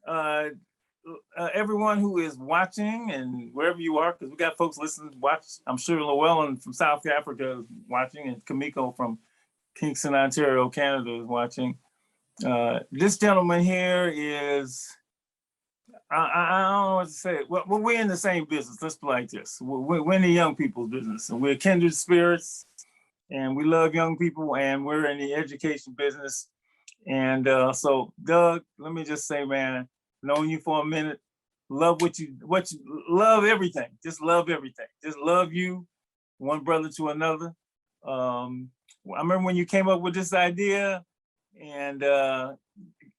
uh, everyone who is watching and wherever you are, because we got folks listening, watch. I'm sure Llewellyn from South Africa is watching, and Kamiko from Kingston, Ontario, Canada is watching. This gentleman here is, I don't know what to say. Well, we're in the same business. Let's put it like this. We're in the young people's business, and we're kindred spirits, and we love young people, and we're in the education business. And so, Doug, let me just say, man, knowing you for a minute, love what you love everything. Just love everything. Just love you, one brother to another. I remember when you came up with this idea, and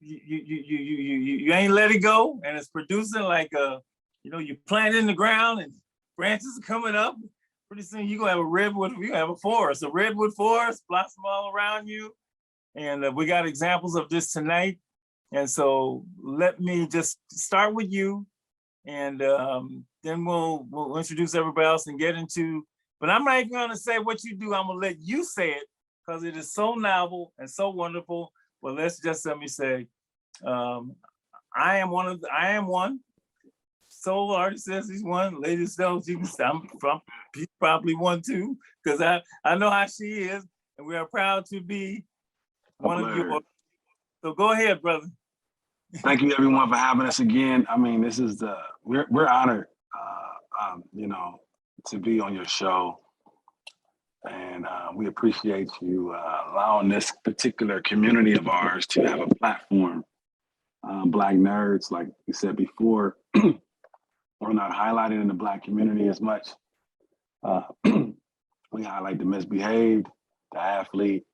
you ain't let it go, and it's producing like you plant it in the ground and branches are coming up. Pretty soon you're gonna have a forest, a redwood forest blossom all around you. And we got examples of this tonight. And so let me just start with you, and then we'll introduce everybody else and get into, but I'm not even gonna say what you do. I'm gonna let you say it because it is so novel and so wonderful. But let me say, I am one. Soul artist says he's one. Ladies know he's probably one too, because I know how she is, and we are proud to be one of you. So go ahead, brother. Thank you, everyone, for having us again. I mean, this is we're honored, to be on your show, and we appreciate you allowing this particular community of ours to have a platform. Black nerds, like you said before, we're not highlighted in the Black community as much. We highlight the misbehaved, the athlete,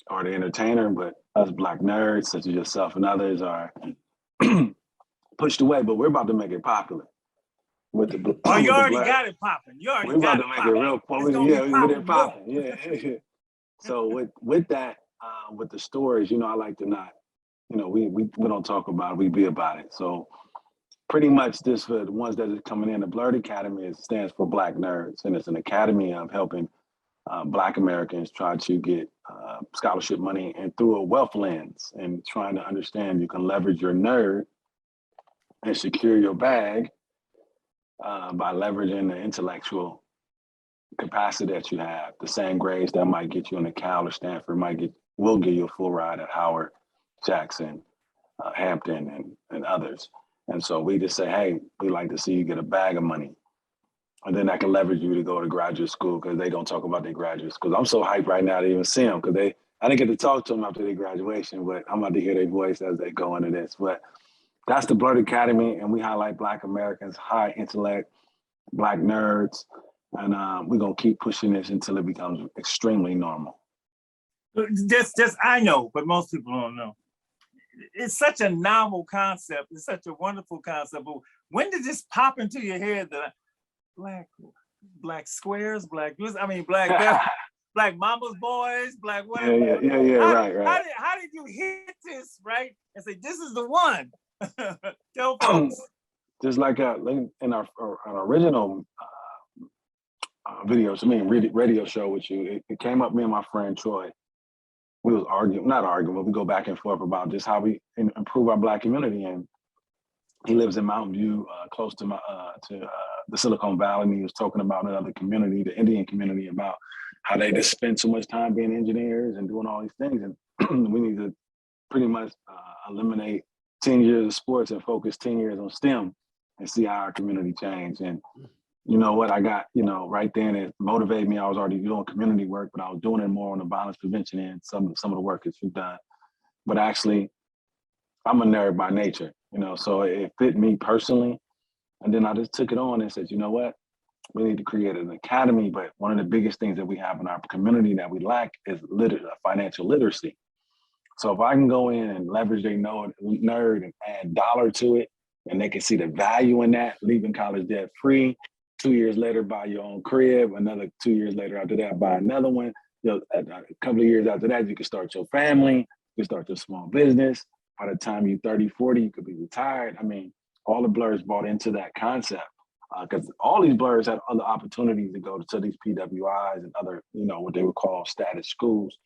or the entertainer, but us Black nerds, such as yourself and others, are pushed away. But we're about to make it popular. With the you already got it popping. We're about to make it real popular. Yeah, we're popping. Yeah. So with that, with the stories, I like to not, we don't talk about it, we be about it. So pretty much this, for the ones that are coming in, the Blerd Academy stands for Black Nerds, and it's an academy of helping Black Americans try to get scholarship money and through a wealth lens, and trying to understand you can leverage your nerd and secure your bag by leveraging the intellectual capacity that you have. The same grades that might get you into Cal or Stanford will give you a full ride at Howard, Jackson, Hampton, and others. And so we just say, hey, we like to see you get a bag of money. And then that can leverage you to go to graduate school, because they don't talk about their graduate schools. I'm so hyped right now to even see them, because I didn't get to talk to them after their graduation, but I'm about to hear their voice as they go into this. But that's the Blerd Academy, and we highlight Black Americans, high intellect, Black nerds, and we're gonna keep pushing this until it becomes extremely normal. Just I know, but most people don't know. It's such a novel concept. It's such a wonderful concept. But when did this pop into your head that black squares, black mama's boys, black whatever? Yeah, right. How did you hit this, right? And say, this is the one. Tell folks. Just like in our original radio show with you, it came up, me and my friend Troy. We was not arguing, but we go back and forth about just how we improve our Black community. And he lives in Mountain View, close to the Silicon Valley, and he was talking about another community, the Indian community, about how they just spend so much time being engineers and doing all these things. And we need to pretty much eliminate 10 years of sports and focus 10 years on STEM and see how our community change. And you know what, I got, right then it motivated me. I was already doing community work, but I was doing it more on the violence prevention end, some of the work that you've done. But actually, I'm a nerd by nature, so it fit me personally. And then I just took it on and said, you know what, we need to create an academy. But one of the biggest things that we have in our community that we lack is financial literacy. So if I can go in and leverage their nerd and add dollar to it, and they can see the value in that, leaving college debt free, 2 years later, buy your own crib, another 2 years later after that, buy another one. A couple of years after that, you can start your family, you can start your small business. By the time you're 30, 40, you could be retired. I mean, all the Blerds bought into that concept, because all these Blerds had other opportunities to go to these PWIs and other, what they would call status schools,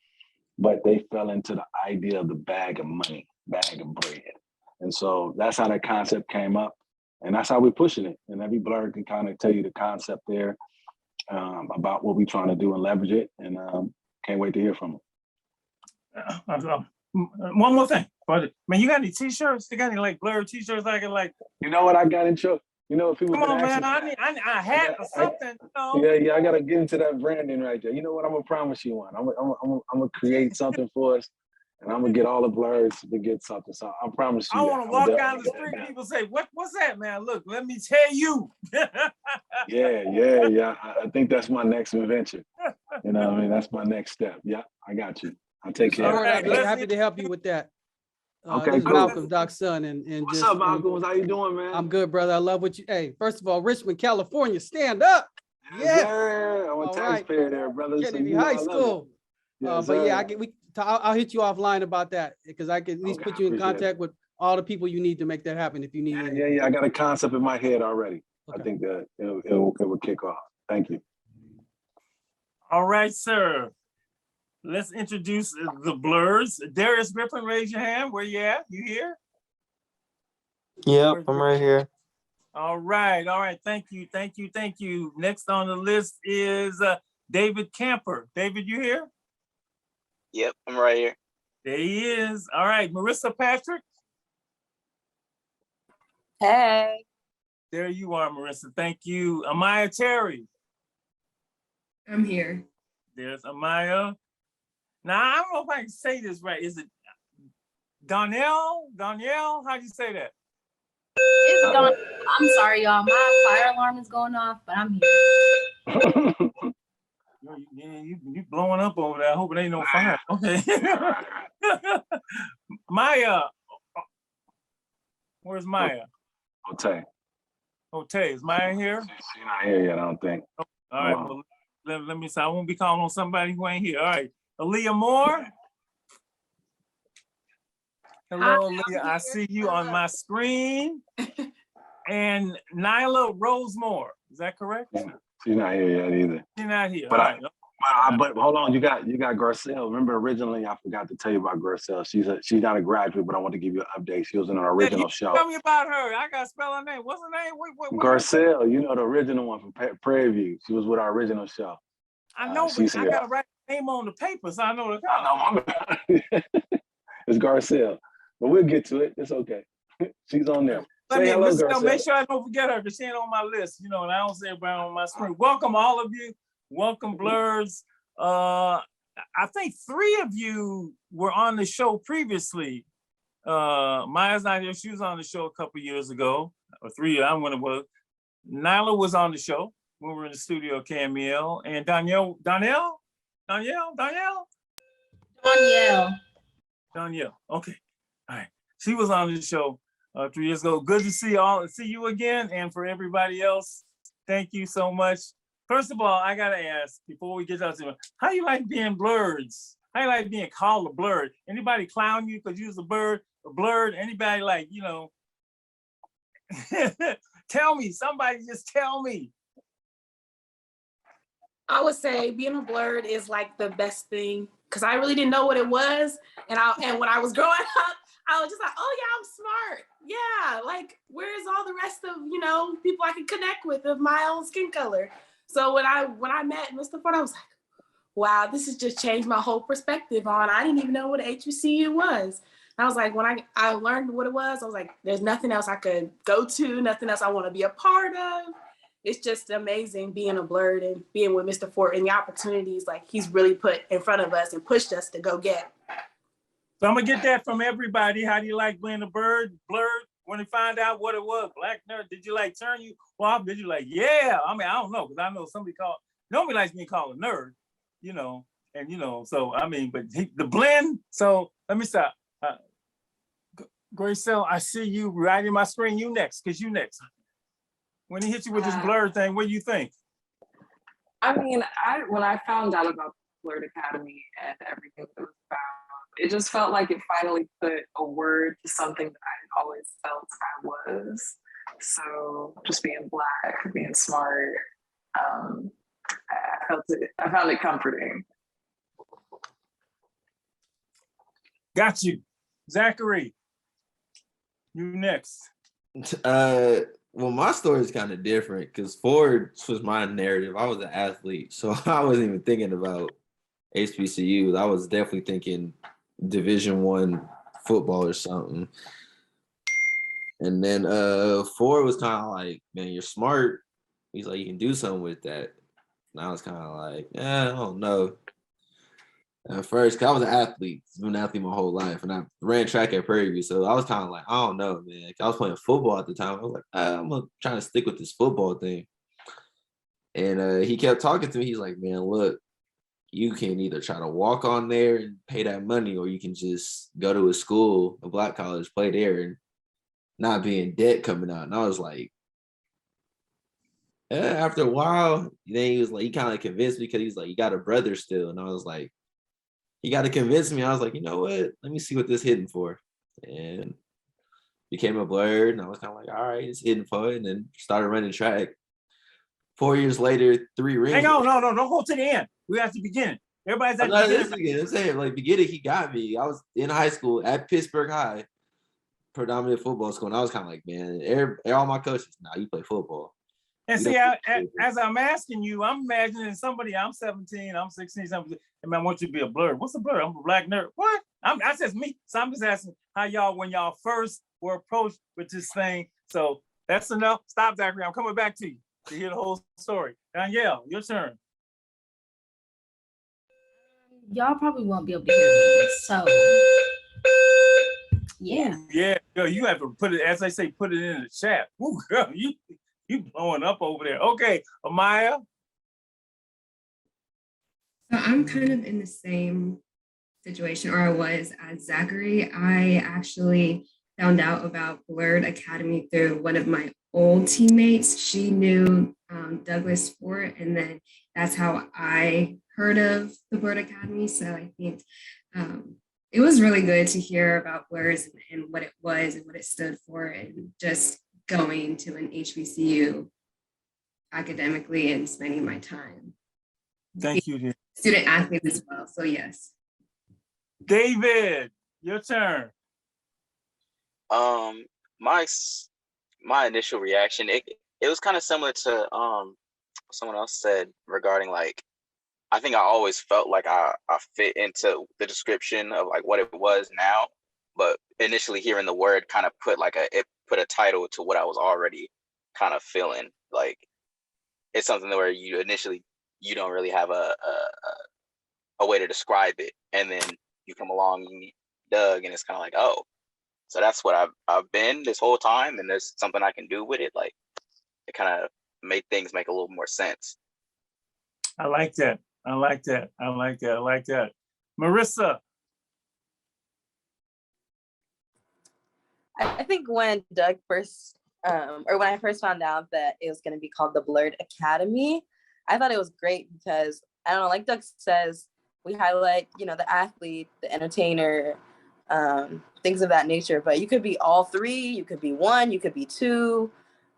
but they fell into the idea of the bag of money, bag of bread. And so that's how that concept came up. And that's how we're pushing it. And every Blerd can kind of tell you the concept there about what we're trying to do and leverage it. And can't wait to hear from them. One more thing, but man, you got any t-shirts? You got any like Blerd t-shirts I can like? You know what I got in trouble? You know, if people Come on, man, asking, I need a hat or something. You know? Yeah, I gotta get into that branding right there. You know what? I'm gonna promise you one. I'm gonna create something for us, and I'm gonna get all the Blerds to get something. So I promise you. I want to walk down the street. People say, "What's that, man?" Look, let me tell you. Yeah. I think that's my next adventure. You know what I mean? That's my next step. Yeah, I got you. I'll take care. All right, I'd be happy to help you with that. Okay, this is cool. Malcolm, Doc's son, and What's just, up, Malcolm? How you doing, man? I'm good, brother. I love what you. Hey, first of all, Richmond, California, stand up. Yeah, I'm a taxpayer there, brother. Kennedy High School. Yes, but yeah, I'll hit you offline about that because I can at least put you in contact with all the people you need to make that happen if you need anything. Yeah. I got a concept in my head already. Okay. I think that it will kick off. Thank you. All right, sir. Let's introduce the Blerds. Darius Griffin, raise your hand. Where you at? You here? Yep, I'm right here. All right. Thank you. Next on the list is David Camper. David, you here? Yep, I'm right here. There he is. All right, Marissa Patrick. Hey. There you are, Marissa. Thank you. Amaya Terry. I'm here. There's Amaya. Now, I don't know if I can say this right. Is it Donnell? Danielle? How'd you say that? It's going. I'm sorry, y'all. My fire alarm is going off, but I'm here. You blowing up over there. I hope it ain't no fire. Okay. Maya. Where's Maya? Ote. Is Maya here? She's not here yet, I don't think. All right. Well, let me say, I won't be calling on somebody who ain't here. All right. Aaliyah Moore. Hello, Aaliyah. I see you on my screen. And Nyla Rosemore. Is that correct? She's not here yet either. She's not here. But but hold on, you got Garcelle. Remember, originally I forgot to tell you about Garcelle. She's not a graduate, but I want to give you an update. She was in an original show. Tell me about her. I gotta spell her name. What's her name? Garcelle, you know, the original one from Prairie View. She was with our original show. I know, but I gotta write her name on the paper, so I know the I know. It's Garcelle, but we'll get to it. It's okay. She's on there. Say hello, Garcelle. Make sure I don't forget her because she ain't on my list, you know, and I don't say everybody on my screen. Welcome, all of you. Welcome, Blerds. I think 3 of you were on the show previously. Maya's not here. She was on the show a couple years ago, or 3. I don't know when it was. Nyla was on the show when we were in the studio, KMEL, and Danielle. Okay, all right. She was on the show 3 years ago. Good to see you again, and for everybody else, thank you so much. First of all, I gotta ask before we get out to how you like being Blerds? How you like being called a Blerd? Anybody clown you because you was a Blerd? Anybody like, you know? Tell me, somebody just tell me. I would say being a Blerd is like the best thing because I really didn't know what it was, and when I was growing up, I was just like, oh yeah, I'm smart. Yeah, like where's all the rest of people I can connect with of my own skin color? So when I met Mr. Ford, I was like, wow, this has just changed my whole perspective on. I didn't even know what HBCU was. And I was like, when I learned what it was, I was like, there's nothing else I could go to, nothing else I want to be a part of. It's just amazing being a Blerd and being with Mr. Ford and the opportunities like he's really put in front of us and pushed us to go get. So I'm gonna get that from everybody. How do you like being a Blerd? When you find out what it was, Black Nerd, did you like turn you off? Did you like, yeah? I mean, I don't know, because I know nobody likes being called a nerd, and so I mean, but the blend. So let me stop. Garcelle, I see you right in my screen. You next, because you next. When he hit you with this Blerd thing, what do you think? I mean, when I found out about Blerd Academy and everything that was about, it just felt like it finally put a word to something that I always felt I was. So just being Black, being smart, I found it comforting. Got you. Zachary, You next. Well, my story is kind of different because Ford was my narrative. I was an athlete, so I wasn't even thinking about HBCUs. I was definitely thinking Division I football or something. And then Ford was kind of like, man, you're smart. He's like, you can do something with that. And I was kind of like, I don't know. At first, 'cause I was an athlete, been an athlete my whole life, and I ran track at Prairie View, so I was kind of like, I don't know, man. I was playing football at the time. I was like, I'm trying to stick with this football thing. And he kept talking to me. He's like, man, look, you can either try to walk on there and pay that money, or you can just go to a school, a black college, play there, and not be in debt coming out. And I was like, after a while, then he was like, he kind of convinced me because he's like, you got a brother still. And I was like, he got to convince me. I was like, you know what? Let me see what this hitting for. And became a Blerd. And I was kind of like, all right, it's hitting for it. And then started running track. 4 years later, 3 rings. Hang on, no, don't go to the end. We have to begin. Everybody's at the beginning. I'm saying, like, beginning, he got me. I was in high school at Pittsburgh High, predominant football school. And I was kind of like, man, all my coaches, you play football. And see, as I'm asking you, I'm imagining somebody, I'm 17, I'm 16, 17, and I want you to be a Blerd. What's a Blerd? I'm a black nerd. What? That's just me. So I'm just asking how y'all, when y'all first were approached with this thing. So that's enough. Stop, Zachary. I'm coming back to you to hear the whole story. Danielle, your turn. Y'all probably won't be able to hear me. So yeah. Yeah, girl, you have to put it, as I say, put it in the chat. Ooh, girl, you blowing up over there. Okay, Amaya. So I'm kind of in the same situation, or I was, as Zachary. I actually found out about Blerd Academy through one of my old teammates. She knew Douglas Fort, and then that's how I heard of the Blerd Academy. So I think it was really good to hear about Blerd and what it was and what it stood for, and just going to an HBCU academically and spending my time. Thank you, dear. Student athlete as well, so yes. David, your turn. My initial reaction, it was kind of similar to someone else said regarding, like, I think I always felt like I fit into the description of like what it was now, but initially hearing the word kind of put a title to what I was already kind of feeling. Like, it's something where you don't really have a way to describe it, and then you come along and you meet Doug, and it's kind of like, oh, so that's what I've been this whole time, and there's something I can do with it. Like, it kind of made things make a little more sense. I like that. Marissa. I think when Doug first, or when I first found out that it was going to be called the Blerd Academy, I thought it was great because, I don't know, like Doug says, we highlight, the athlete, the entertainer, things of that nature, but you could be all three, you could be one, you could be two.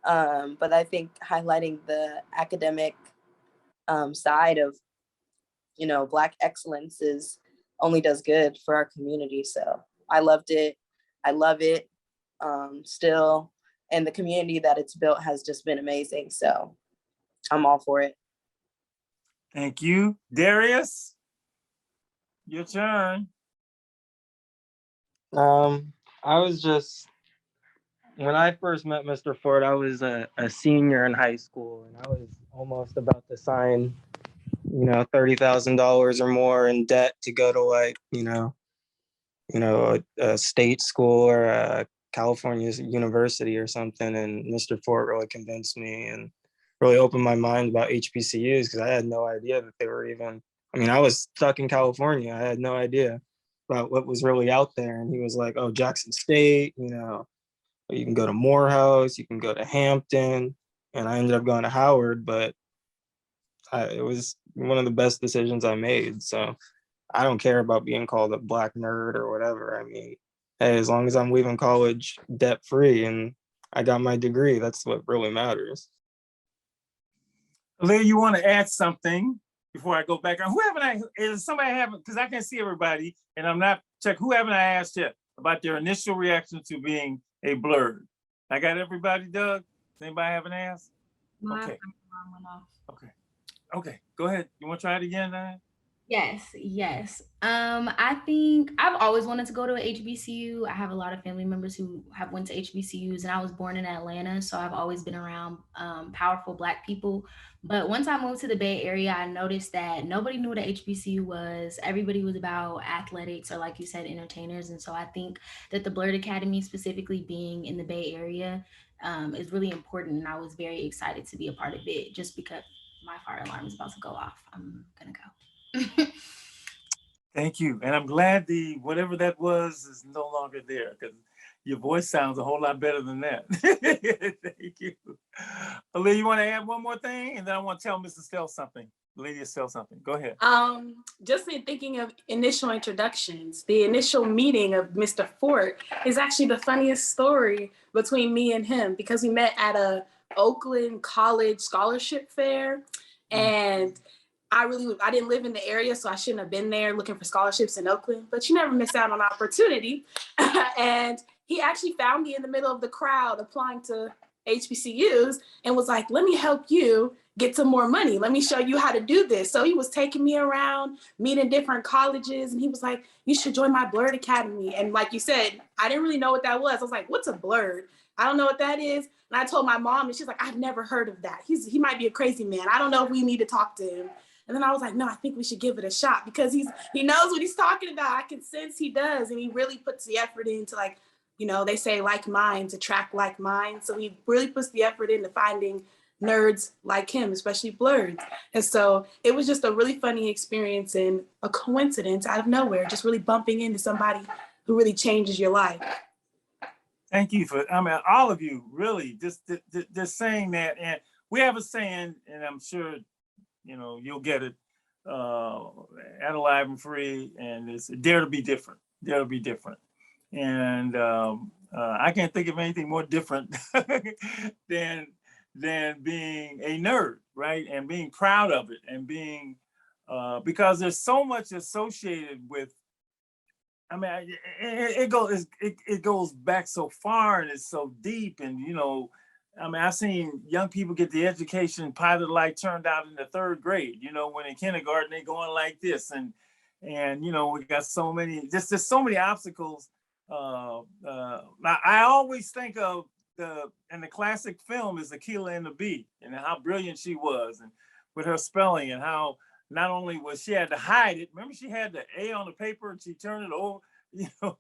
But I think highlighting the academic side of, Black excellence only does good for our community. So I loved it. I love it still. And the community that it's built has just been amazing. So I'm all for it. Thank you. Darius, your turn. When I first met Mr. Ford, I was a senior in high school, and I was almost about to sign, $30,000 or more in debt to go to a state school or a California university or something. And Mr. Ford really convinced me and really opened my mind about HBCUs, because I had no idea that they were even, I was stuck in California. I had no idea about what was really out there. And he was like, oh, Jackson State, you can go to Morehouse, you can go to Hampton. And I ended up going to Howard, but it was one of the best decisions I made. So I don't care about being called a Black nerd or whatever. Hey, as long as I'm leaving college debt free and I got my degree, that's what really matters. Leah, you want to add something before I go back? Who haven't I, is somebody haven't, because I can't see everybody and I'm not check, who haven't I asked yet about their initial reaction to being a Blerd. I got everybody, Doug? Does anybody have an ask? My Okay. alarm went off. Okay. Okay, go ahead. You want to try it again, Diane? Yes. I think I've always wanted to go to a HBCU. I have a lot of family members who have went to HBCUs, and I was born in Atlanta, so I've always been around powerful Black people. But once I moved to the Bay Area, I noticed that nobody knew what a HBCU was. Everybody was about athletics or, like you said, entertainers. And so I think that the Blerd Academy, specifically being in the Bay Area, is really important. And I was very excited to be a part of it just because my fire alarm is about to go off. I'm gonna go. Thank you. And I'm glad the whatever that was is no longer there, because your voice sounds a whole lot better than that. Thank you. Aaliyah, you want to add one more thing? And then I want to tell Mrs. Estelle something. Lady Estelle something. Go ahead. Just in thinking of initial introductions, the initial meeting of Mr. Fort is actually the funniest story between me and him, because we met at a Oakland College scholarship fair. And I didn't live in the area, so I shouldn't have been there looking for scholarships in Oakland, but you never miss out on opportunity. And he actually found me in the middle of the crowd applying to HBCUs and was like, let me help you get some more money. Let me show you how to do this. So he was taking me around, meeting different colleges, and he was like, you should join my Blerd Academy. And like you said, I didn't really know what that was. I was like, what's a Blerd? I don't know what that is. And I told my mom, and she's like, I've never heard of that. He might be a crazy man. I don't know if we need to talk to him. And then I was like, no, I think we should give it a shot, because he knows what he's talking about. I can sense he does. And he really puts the effort into, like, you know, they say like minds attract like minds. So he really puts the effort into finding nerds like him, especially Blerds. And so it was just a really funny experience and a coincidence out of nowhere, just really bumping into somebody who really changes your life. Thank you for, I mean, all of you really just saying that. And we have a saying, and I'm sure, you know, you'll get it at Alive and Free, and it's dare to be different, dare to be different. And I can't think of anything more different than being a nerd, right? And being proud of it, and being, because there's so much associated with, I mean, it goes back so far, and it's so deep. And, you know, I mean, I've seen young people get the education pilot light turned out in the 3rd grade, you know, when in kindergarten, they going like this. And you know, we got so many, just so many obstacles. I always think of the classic film is Akeelah and the Bee, and how brilliant she was, and with her spelling, and how not only was she had to hide it. Remember, she had the A on the paper and she turned it over, you know,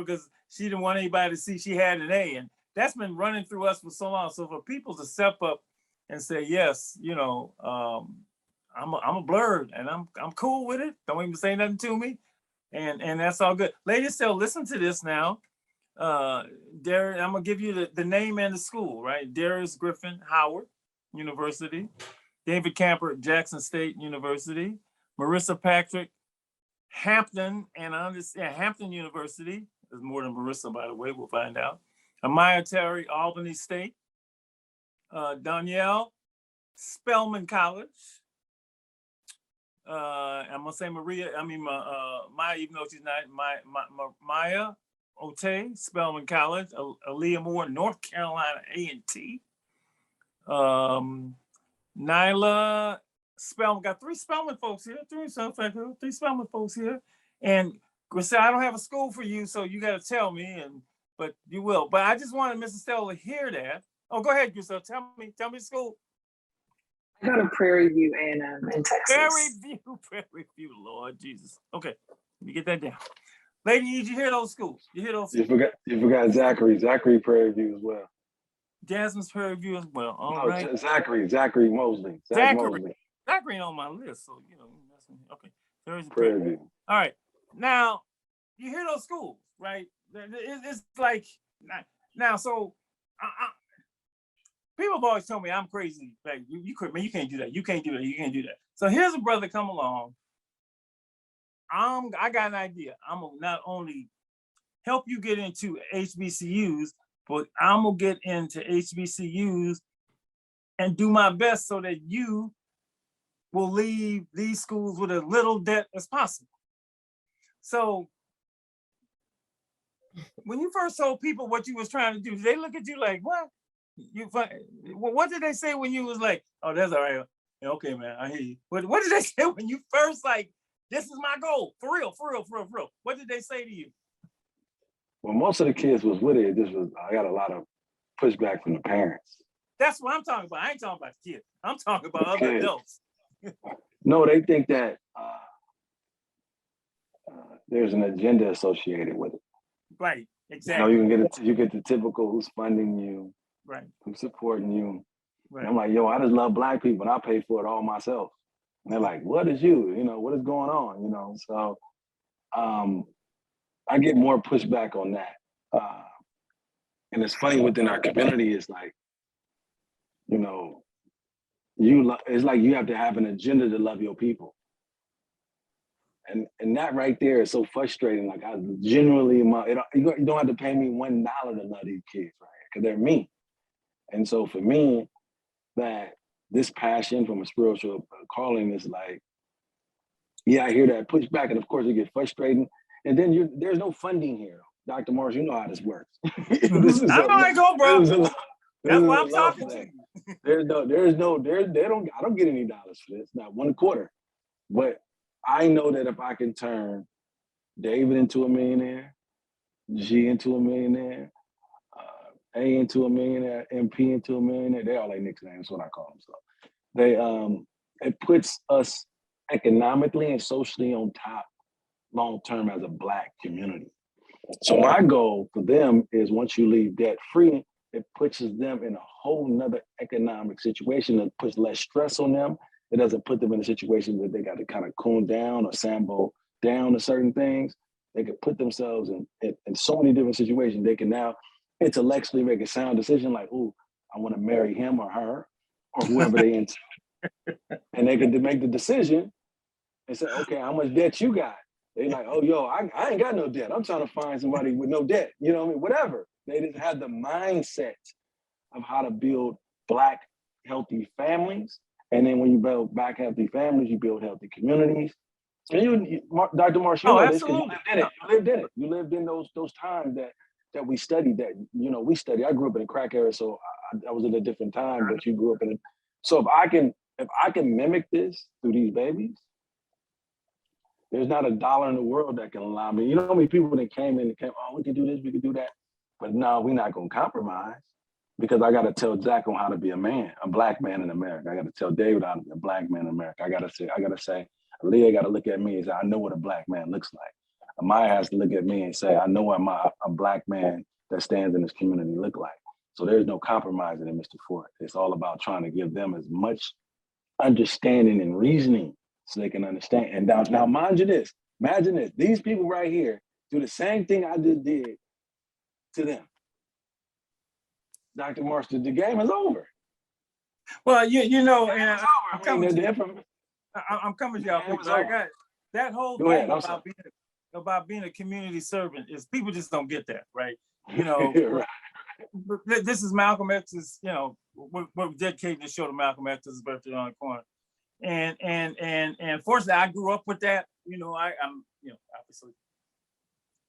because she didn't want anybody to see she had an A. And that's been running through us for so long. So for people to step up and say, yes, you know, I'm a Blerd, and I'm cool with it. Don't even say nothing to me. And that's all good. Ladies, so listen to this now. Darius, I'm gonna give you the name and the school, right? Darius Griffin, Howard University. David Camper, Jackson State University. Marissa Patrick, Hampton, and I understand Hampton University. There's more than Marissa, by the way, we'll find out. Amaya Terry, Albany State. Danielle, Spelman College. I'm gonna say Maya, even though she's not, Maya Ote, Spelman College. Aaliyah Moore, North Carolina A&T. Nyla Spelman, got 3 Spelman folks here, 3 Spelman folks here. And Griselle, I don't have a school for you, so you got to tell me, but you will. But I just wanted Mrs. Stella to hear that. Oh, go ahead, Griselle, tell me the school. I go to Prairie View A&M in Texas. Prairie View, Lord Jesus. Okay, let me get that down. Lady, did you hear those schools? You hear those? You forgot Zachary Prairie View as well. Jasmine's Prairie View as well. All right. Zachary Mosley. Zachary on my list, so you know. Okay. There's Prairie View. All right. Now, you hear those schools, right? It's like now. So, people have always told me I'm crazy. Like you can't do that. You can't do that. You can't do that. So here's a brother come along. I got an idea. I'm gonna not only help you get into HBCUs, but I'm gonna get into HBCUs and do my best so that you will leave these schools with as little debt as possible. So when you first told people what you was trying to do, did they look at you like, what? What did they say when you was like, oh, that's all right. Yeah, okay, man, I hear you. What did they say when you first like, this is my goal, for real, for real, for real, for real? What did they say to you? Well, most of the kids was with it. I got a lot of pushback from the parents. That's what I'm talking about. I ain't talking about the kids. I'm talking about other adults. No, they think that there's an agenda associated with it. Right, exactly. You know, you get the typical who's funding you, right, who's supporting you. Right. And I'm like, yo, I just love Black people and I pay for it all myself. And they're like, what is you? You know, what is going on? You know, so I get more pushback on that. And it's funny within our community, it's like, you know, it's like you have to have an agenda to love your people. And that right there is so frustrating. Like I genuinely, you don't have to pay me $1 to love these kids, right? Because they're me. And so for me, that this passion from a spiritual calling is like, yeah, I hear that pushback, and of course it gets frustrating. And then there's no funding here. Dr. Morris, you know how this works. This is I know I go, bro. That's why I'm talking thing. to you. I don't get any dollars for this, not $0.25. But I know that if I can turn David into a millionaire, G into a millionaire, A into a millionaire, MP into a millionaire, they all like nicknames, that's what I call them. So they it puts us economically and socially on top long term as a Black community. So my goal for them is once you leave debt free, it puts them in a whole nother economic situation that puts less stress on them. It doesn't put them in a situation that they got to kind of cool down or sambo down to certain things. They can put themselves in so many different situations. They can now intellectually make a sound decision like, ooh, I want to marry him or her or whoever they into. And they can make the decision and say, okay, how much debt you got? They like, oh, yo, I ain't got no debt. I'm trying to find somebody with no debt. You know what I mean? Whatever. They just have the mindset of how to build Black healthy families. And then when you build Black healthy families, you build healthy communities. And Dr. Marsh, you know this because you lived in it. You lived in it. You lived in those times that we studied that, you know, we studied. I grew up in a crack era, so I was in a different time, but you grew up in it. So if I can mimic this through these babies, there's not $1 in the world that can allow me. You know how many people that came, oh, we can do this, we can do that. But no, we're not gonna compromise because I gotta tell Zach on how to be a man, a Black man in America. I gotta tell David how to be a Black man in America. I gotta say, Leah gotta look at me and say, I know what a Black man looks like. Amaya has to look at me and say, I know what a Black man that stands in this community look like. So there's no compromising in Mr. Ford. It's all about trying to give them as much understanding and reasoning so they can understand. And now mind you this, imagine this, these people right here do the same thing I just did to them. Dr. Marsh, the game is over. Well, you know, and I'm coming to y'all because I got that whole thing about being a community servant is people just don't get that, right? You know, right. This is Malcolm X's, you know, we're dedicating this show to Malcolm X's birthday on the corner. And fortunately, I grew up with that. You know, I'm, you know, obviously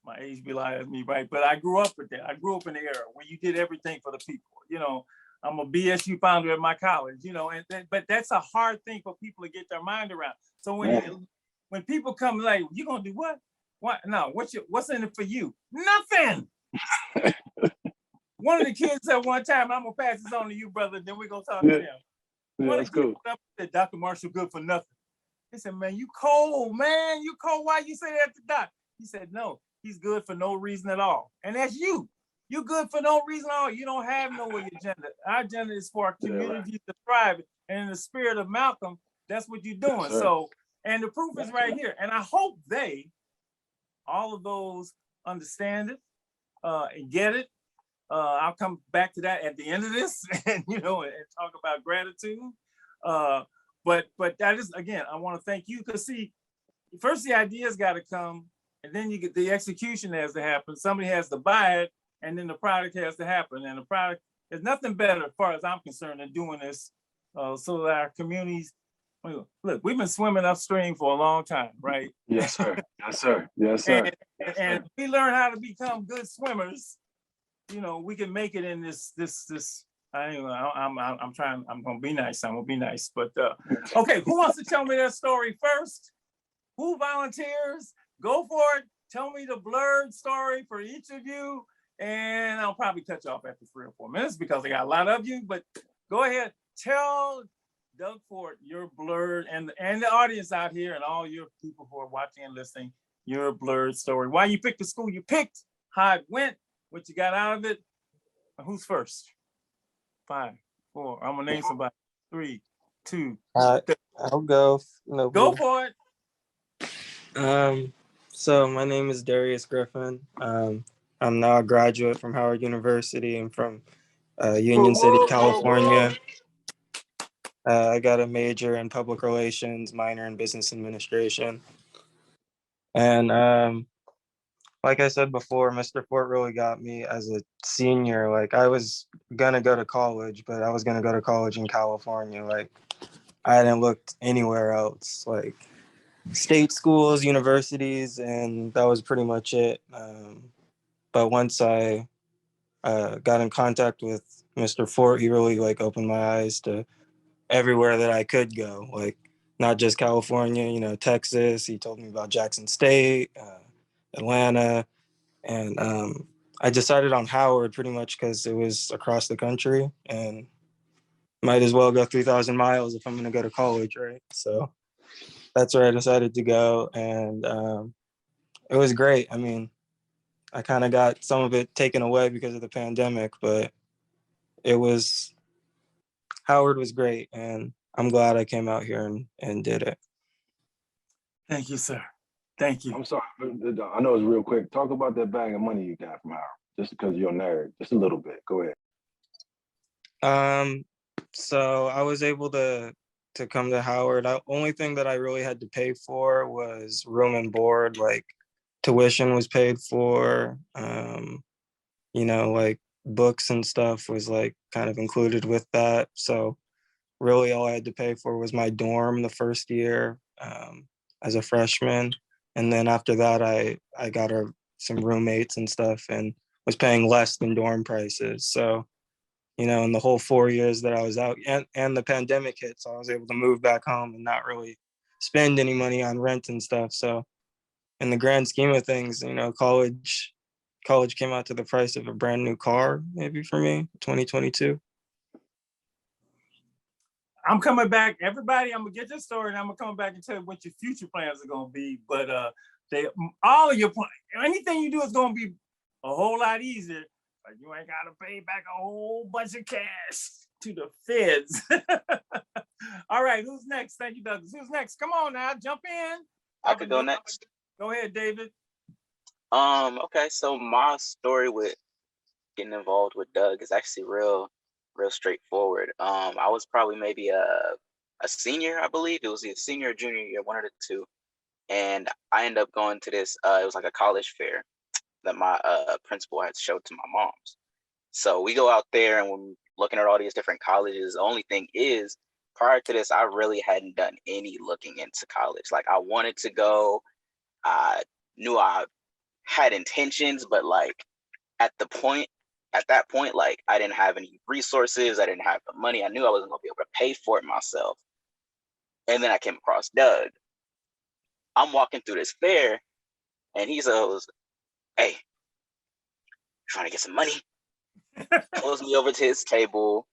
my age belies me, right? But I grew up with that. I grew up in the era where you did everything for the people. You know, I'm a BSU founder at my college. You know, but that's a hard thing for people to get their mind around. So when people come like, you gonna do what? What? No, what's in it for you? Nothing. One of the kids said one time, I'm gonna pass this on to you, brother. Then we're gonna talk to them. Yeah, that's cool. Said, Dr. Marshall good for nothing. He said, man, you cold, man. You cold. Why you say that to Doc? He said, no, he's good for no reason at all. And that's you. You're good for no reason at all. You don't have no agenda. Our agenda is for our community to thrive. And in the spirit of Malcolm, that's what you're doing. Yes, so, and the proof is right here. And I hope all of those understand it and get it. I'll come back to that at the end of this and, you know, and talk about gratitude. But that is, again, I want to thank you because see, first the ideas got to come and then you get the execution has to happen. Somebody has to buy it and then the product has to happen. And the product, there's nothing better as far as I'm concerned than doing this so that our communities Look, we've been swimming upstream for a long time, right? Yes, sir. Yes, sir. Yes, sir. And we learn how to become good swimmers. We can make it in this. I'm gonna be nice. I'm gonna be nice. But okay, who wants to tell me their story first? Who volunteers? Go for it. Tell me the Blerd story for each of you. And I'll probably cut you off after 3 or 4 minutes because I got a lot of you, but go ahead. Tell Doug Ford your Blerd and the audience out here and all your people who are watching and listening, your Blerd story. Why you picked the school you picked, how it went, what you got out of it. Who's first? 5, 4. I'm gonna name somebody. 3, 2. I'll go. No, go for it. So my name is Darius Griffin. I'm now a graduate from Howard University and from Union City, California. I got a major in public relations, minor in business administration. And like I said before, Mr. Fort really got me as a senior. Like I was gonna go to college, but I was gonna go to college in California. Like I hadn't looked anywhere else, like state schools, universities, and that was pretty much it. But once I got in contact with Mr. Fort, he really like opened my eyes to everywhere that I could go, like not just California, Texas. He told me about Jackson State, Atlanta, and I decided on Howard pretty much because it was across the country and might as well go 3,000 miles if I'm going to go to college, right? So that's where I decided to go, and it was great. I mean, I kind of got some of it taken away because of the pandemic, but Howard was great, and I'm glad I came out here and did it. Thank you, sir. Thank you. I'm sorry, I know it's real quick. Talk about that bag of money you got from Howard, just because you're a nerd, just a little bit. Go ahead. So I was able to come to Howard. The only thing that I really had to pay for was room and board. Like tuition was paid for. Like books and stuff was like kind of included with that. So really all I had to pay for was my dorm the first year as a freshman. And then after that, I got some roommates and stuff and was paying less than dorm prices. So, in the whole 4 years that I was out and the pandemic hit, so I was able to move back home and not really spend any money on rent and stuff. So in the grand scheme of things, college came out to the price of a brand new car, maybe for me, 2022. I'm coming back, everybody. I'm gonna get this story, and I'm gonna come back and tell you what your future plans are gonna be. But all of your plans, anything you do is gonna be a whole lot easier. Like you ain't gotta pay back a whole bunch of cash to the feds. All right, who's next? Thank you, Douglas. Who's next? Come on now, jump in. I could go next. Go ahead, David. Okay, so my story with getting involved with Doug is actually real straightforward. I was probably maybe a senior, I believe. It was a senior or junior year, one of the two. And I ended up going to this, it was like a college fair that my principal had showed to my mom's. So we go out there and we're looking at all these different colleges. The only thing is, prior to this, I really hadn't done any looking into college. Like I wanted to go, I knew I had intentions, but like at that point, like I didn't have any resources, I didn't have the money, I knew I wasn't gonna be able to pay for it myself. And then I came across Doug. I'm walking through this fair and he says, "Hey, trying to get some money?" Pulls me over to his table.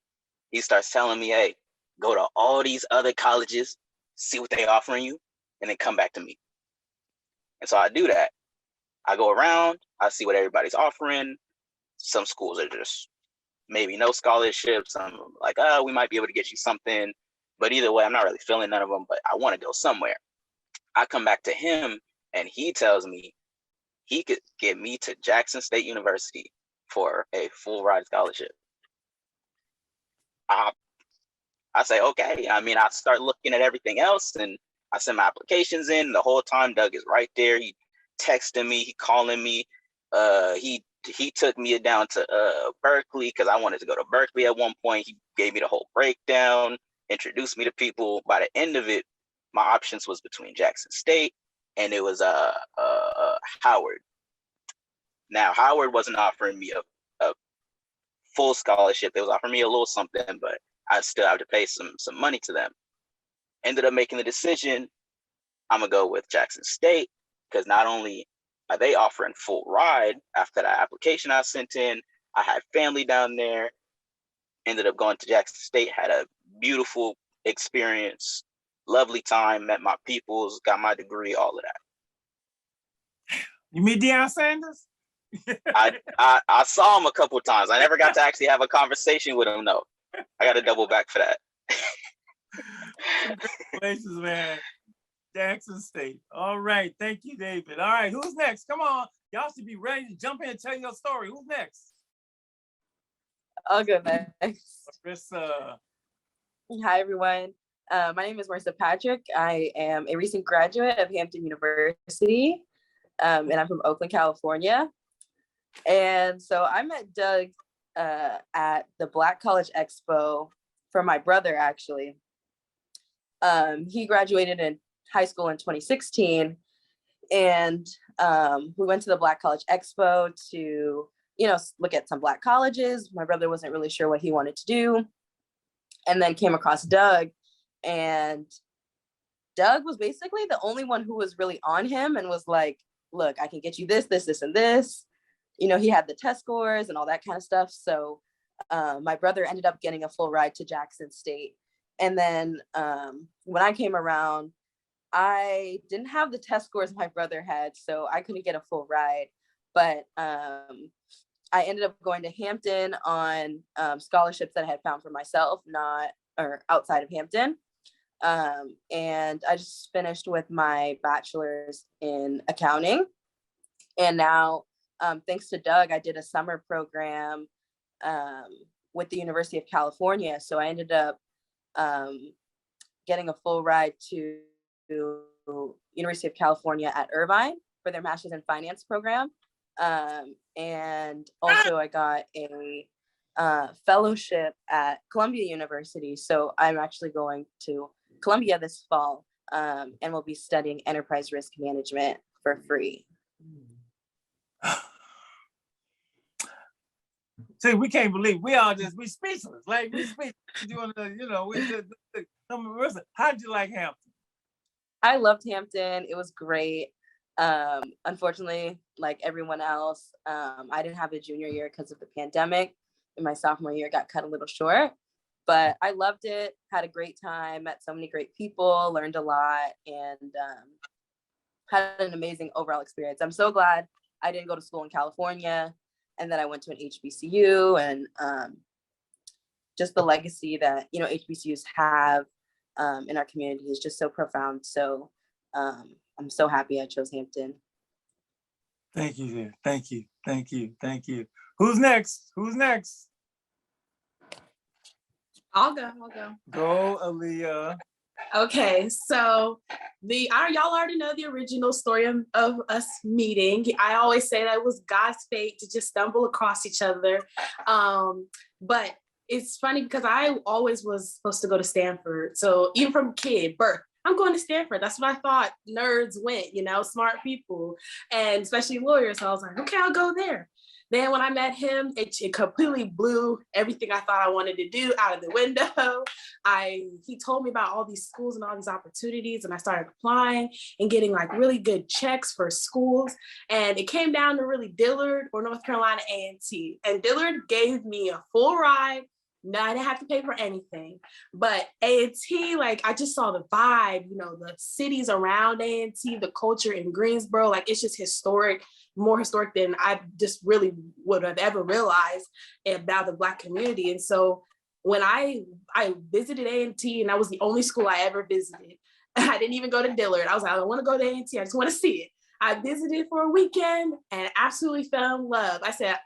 He starts telling me, "Hey, go to all these other colleges, see what they offering you, and then come back to me." And so I do that. I go around, I see what everybody's offering. Some schools are just maybe no scholarships. I'm like, oh, we might be able to get you something. But either way, I'm not really feeling none of them, but I want to go somewhere. I come back to him and he tells me he could get me to Jackson State University for a full ride scholarship. I say, okay. I mean, I start looking at everything else and I send my applications in. The whole time Doug is right there. He texting me, he calling me. He took me down to Berkeley because I wanted to go to Berkeley at one point. He gave me the whole breakdown. introduced me to people. By the end of it, my options was between Jackson State and it was Howard. Now Howard wasn't offering me a full scholarship. They was offering me a little something, but I still have to pay some money to them. Ended up making the decision, I'm gonna go with Jackson State because not only are they offering full ride after that application I sent in, I had family down there. Ended up going to Jackson State, had a beautiful experience, lovely time, met my peoples, got my degree, all of that. You meet Deion Sanders? I saw him a couple of times. I never got to actually have a conversation with him, though. I got to double back for that. Congratulations, man. Jackson State. All right. Thank you, David. All right. Who's next? Come on. Y'all should be ready to jump in and tell your story. Who's next? I'll go next. Marissa. Hi, everyone. My name is Marissa Patrick. I am a recent graduate of Hampton University, and I'm from Oakland, California. And so I met Doug at the Black College Expo for my brother, actually. He graduated in high school in 2016, and we went to the Black College Expo to, look at some Black colleges. My brother wasn't really sure what he wanted to do, and then came across Doug, and Doug was basically the only one who was really on him and was like, look, I can get you this, this, this, and this. He had the test scores and all that kind of stuff. So my brother ended up getting a full ride to Jackson State. And then when I came around, I didn't have the test scores my brother had, so I couldn't get a full ride. But I ended up going to Hampton on scholarships that I had found for myself, outside of Hampton. And I just finished with my bachelor's in accounting. And now, thanks to Doug, I did a summer program with the University of California. So I ended up getting a full ride to University of California at Irvine for their Master's in Finance program. And also I got a fellowship at Columbia University. So I'm actually going to Columbia this fall and will be studying enterprise risk management for free. See, we can't believe we speechless. Like we speechless doing how'd you like Hampton? I loved Hampton. It was great. Unfortunately, like everyone else, I didn't have a junior year because of the pandemic. And my sophomore year got cut a little short. But I loved it, had a great time, met so many great people, learned a lot, and had an amazing overall experience. I'm so glad I didn't go to school in California, and then I went to an HBCU, and just the legacy that HBCUs have in our community is just so profound. So I'm so happy I chose Hampton. Thank you, dear. Thank you. Thank you. Thank you. Who's next? Who's next? I'll go. Go, Aaliyah. Okay, so y'all already know the original story of us meeting. I always say that it was God's fate to just stumble across each other. But it's funny because I always was supposed to go to Stanford. So even from birth, I'm going to Stanford. That's what I thought nerds went, smart people, and especially lawyers. So I was like, okay, I'll go there. Then when I met him, it completely blew everything I thought I wanted to do out of the window. He told me about all these schools and all these opportunities, and I started applying and getting like really good checks for schools. And it came down to really Dillard or North Carolina A&T. And Dillard gave me a full ride. No, I didn't have to pay for anything. But A&T, like I just saw the vibe, the cities around A&T, the culture in Greensboro, like it's just historic. More historic than I just really would have ever realized about the Black community. And so when I visited A&T, and that was the only school I ever visited, I didn't even go to Dillard. I was like, I don't want to go to A&T. I just want to see it. I visited for a weekend and absolutely fell in love. I said,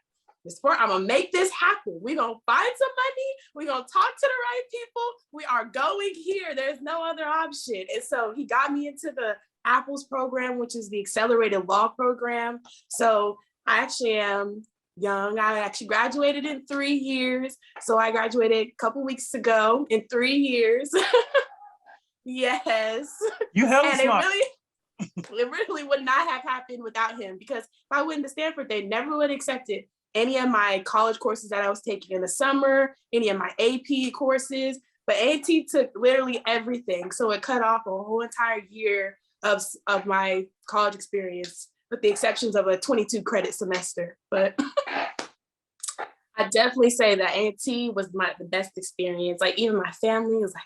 Mr. Ford, I'm gonna make this happen. We're gonna find some money. We're gonna talk to the right people. We are going here. There's no other option. And so he got me into the Apple's program, which is the accelerated law program. So I actually am young. I actually graduated in 3 years. So I graduated a couple weeks ago in 3 years. Yes. You hella And smart. it really would not have happened without him, because if I went to Stanford, they never would have accepted any of my college courses that I was taking in the summer, any of my AP courses. But A&T took literally everything. So it cut off a whole entire year of my college experience, with the exceptions of a 22 credit semester. But I definitely say that A&T was the best experience. Like, even my family was like,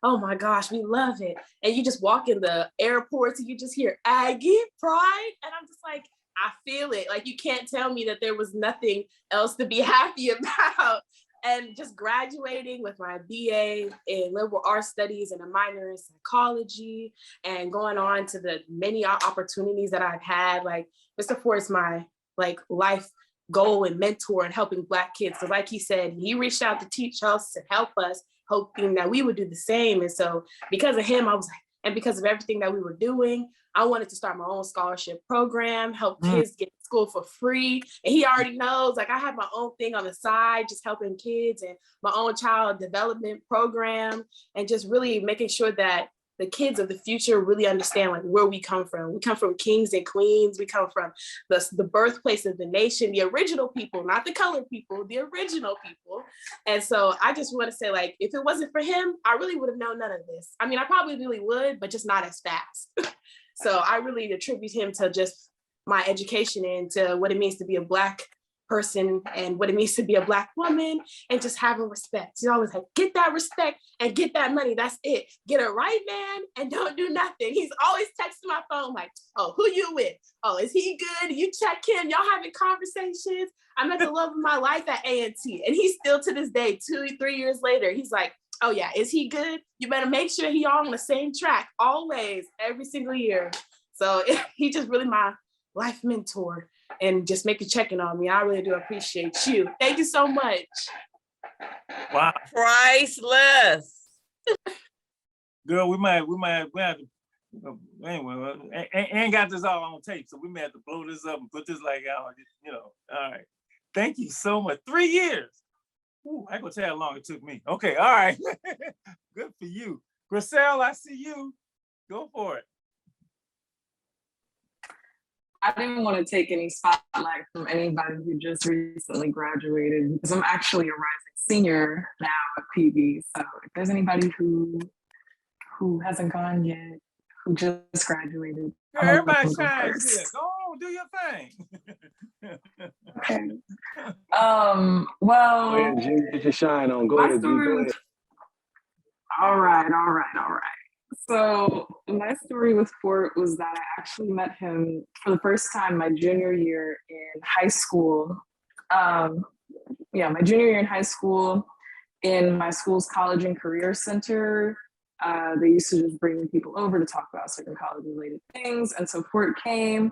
oh my gosh, we love it. And you just walk in the airports and you just hear Aggie pride. And I'm just like, I feel it. Like, you can't tell me that there was nothing else to be happy about. And just graduating with my BA in liberal arts studies and a minor in psychology, and going on to the many opportunities that I've had. Like, Mr. Ford is my life goal and mentor in helping Black kids. So like he said, he reached out to teach us and help us, hoping that we would do the same. And so because of him, I was like, and because of everything that we were doing, I wanted to start my own scholarship program, help kids get to school for free. And he already knows, like, I have my own thing on the side, just helping kids, and my own child development program, and just really making sure that the kids of the future really understand, like, where we come from. We come from kings and queens. We come from the birthplace of the nation, the original people, not the colored people, the original people. And so I just want to say, like, if it wasn't for him, I really would have known none of this. I mean, I probably really would, but just not as fast. So I really attribute him to just my education and to what it means to be a Black person and what it means to be a Black woman, and just having respect. He's always like, get that respect and get that money. That's it. Get it right, man, and don't do nothing. He's always texting my phone like, oh, who you with? Oh, is he good? You check him. Y'all having conversations. I met the love of my life at A&T, and he's still to this day, 2-3 years later, he's like, oh yeah, is he good? You better make sure he on the same track always, every single year. So he just really my life mentor, and just making checking on me. I really do appreciate you. Thank you so much. Wow. Priceless. Girl, we have to, anyway, ain't got this all on tape, so we may have to blow this up and put this like out, all right. Thank you so much. 3 years. Ooh, I ain't gonna tell you how long it took me. Okay, all right. Good for you. Griselle, I see you. Go for it. I didn't want to take any spotlight from anybody who just recently graduated, because I'm actually a rising senior now at PV. So if there's anybody who hasn't gone yet, who just graduated, Everybody shines here. Go on, do your thing. Okay. Well, go ahead, G, get your shine on. Go ahead, G. Go ahead. All right. So my story with Fort was that I actually met him for the first time my junior year in high school. My junior year in high school, in my school's college and career center. They used to just bring people over to talk about certain college-related things. And so Fort came,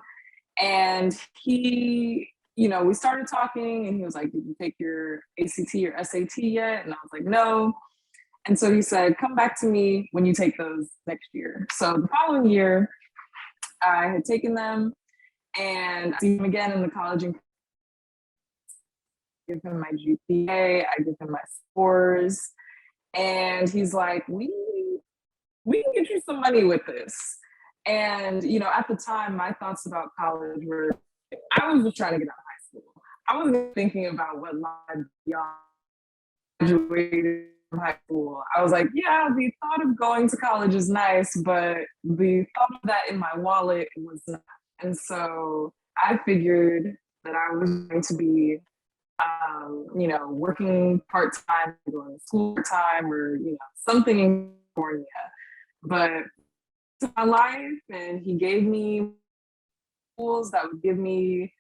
and he, we started talking, and he was like, did you take your ACT or SAT yet? And I was like, no. And so he said, come back to me when you take those next year. So the following year, I had taken them, and I see him again in the college and give him my GPA, I give him my scores, and he's like, we can get you some money with this. And, at the time, my thoughts about college were, I was just trying to get out of high school. I wasn't thinking about what life beyond graduated from high school. I was like, yeah, the thought of going to college is nice, but the thought of that in my wallet was not. And so I figured that I was going to be, working part-time, going to school part-time, or, something in California. But to my life, and he gave me tools that would give me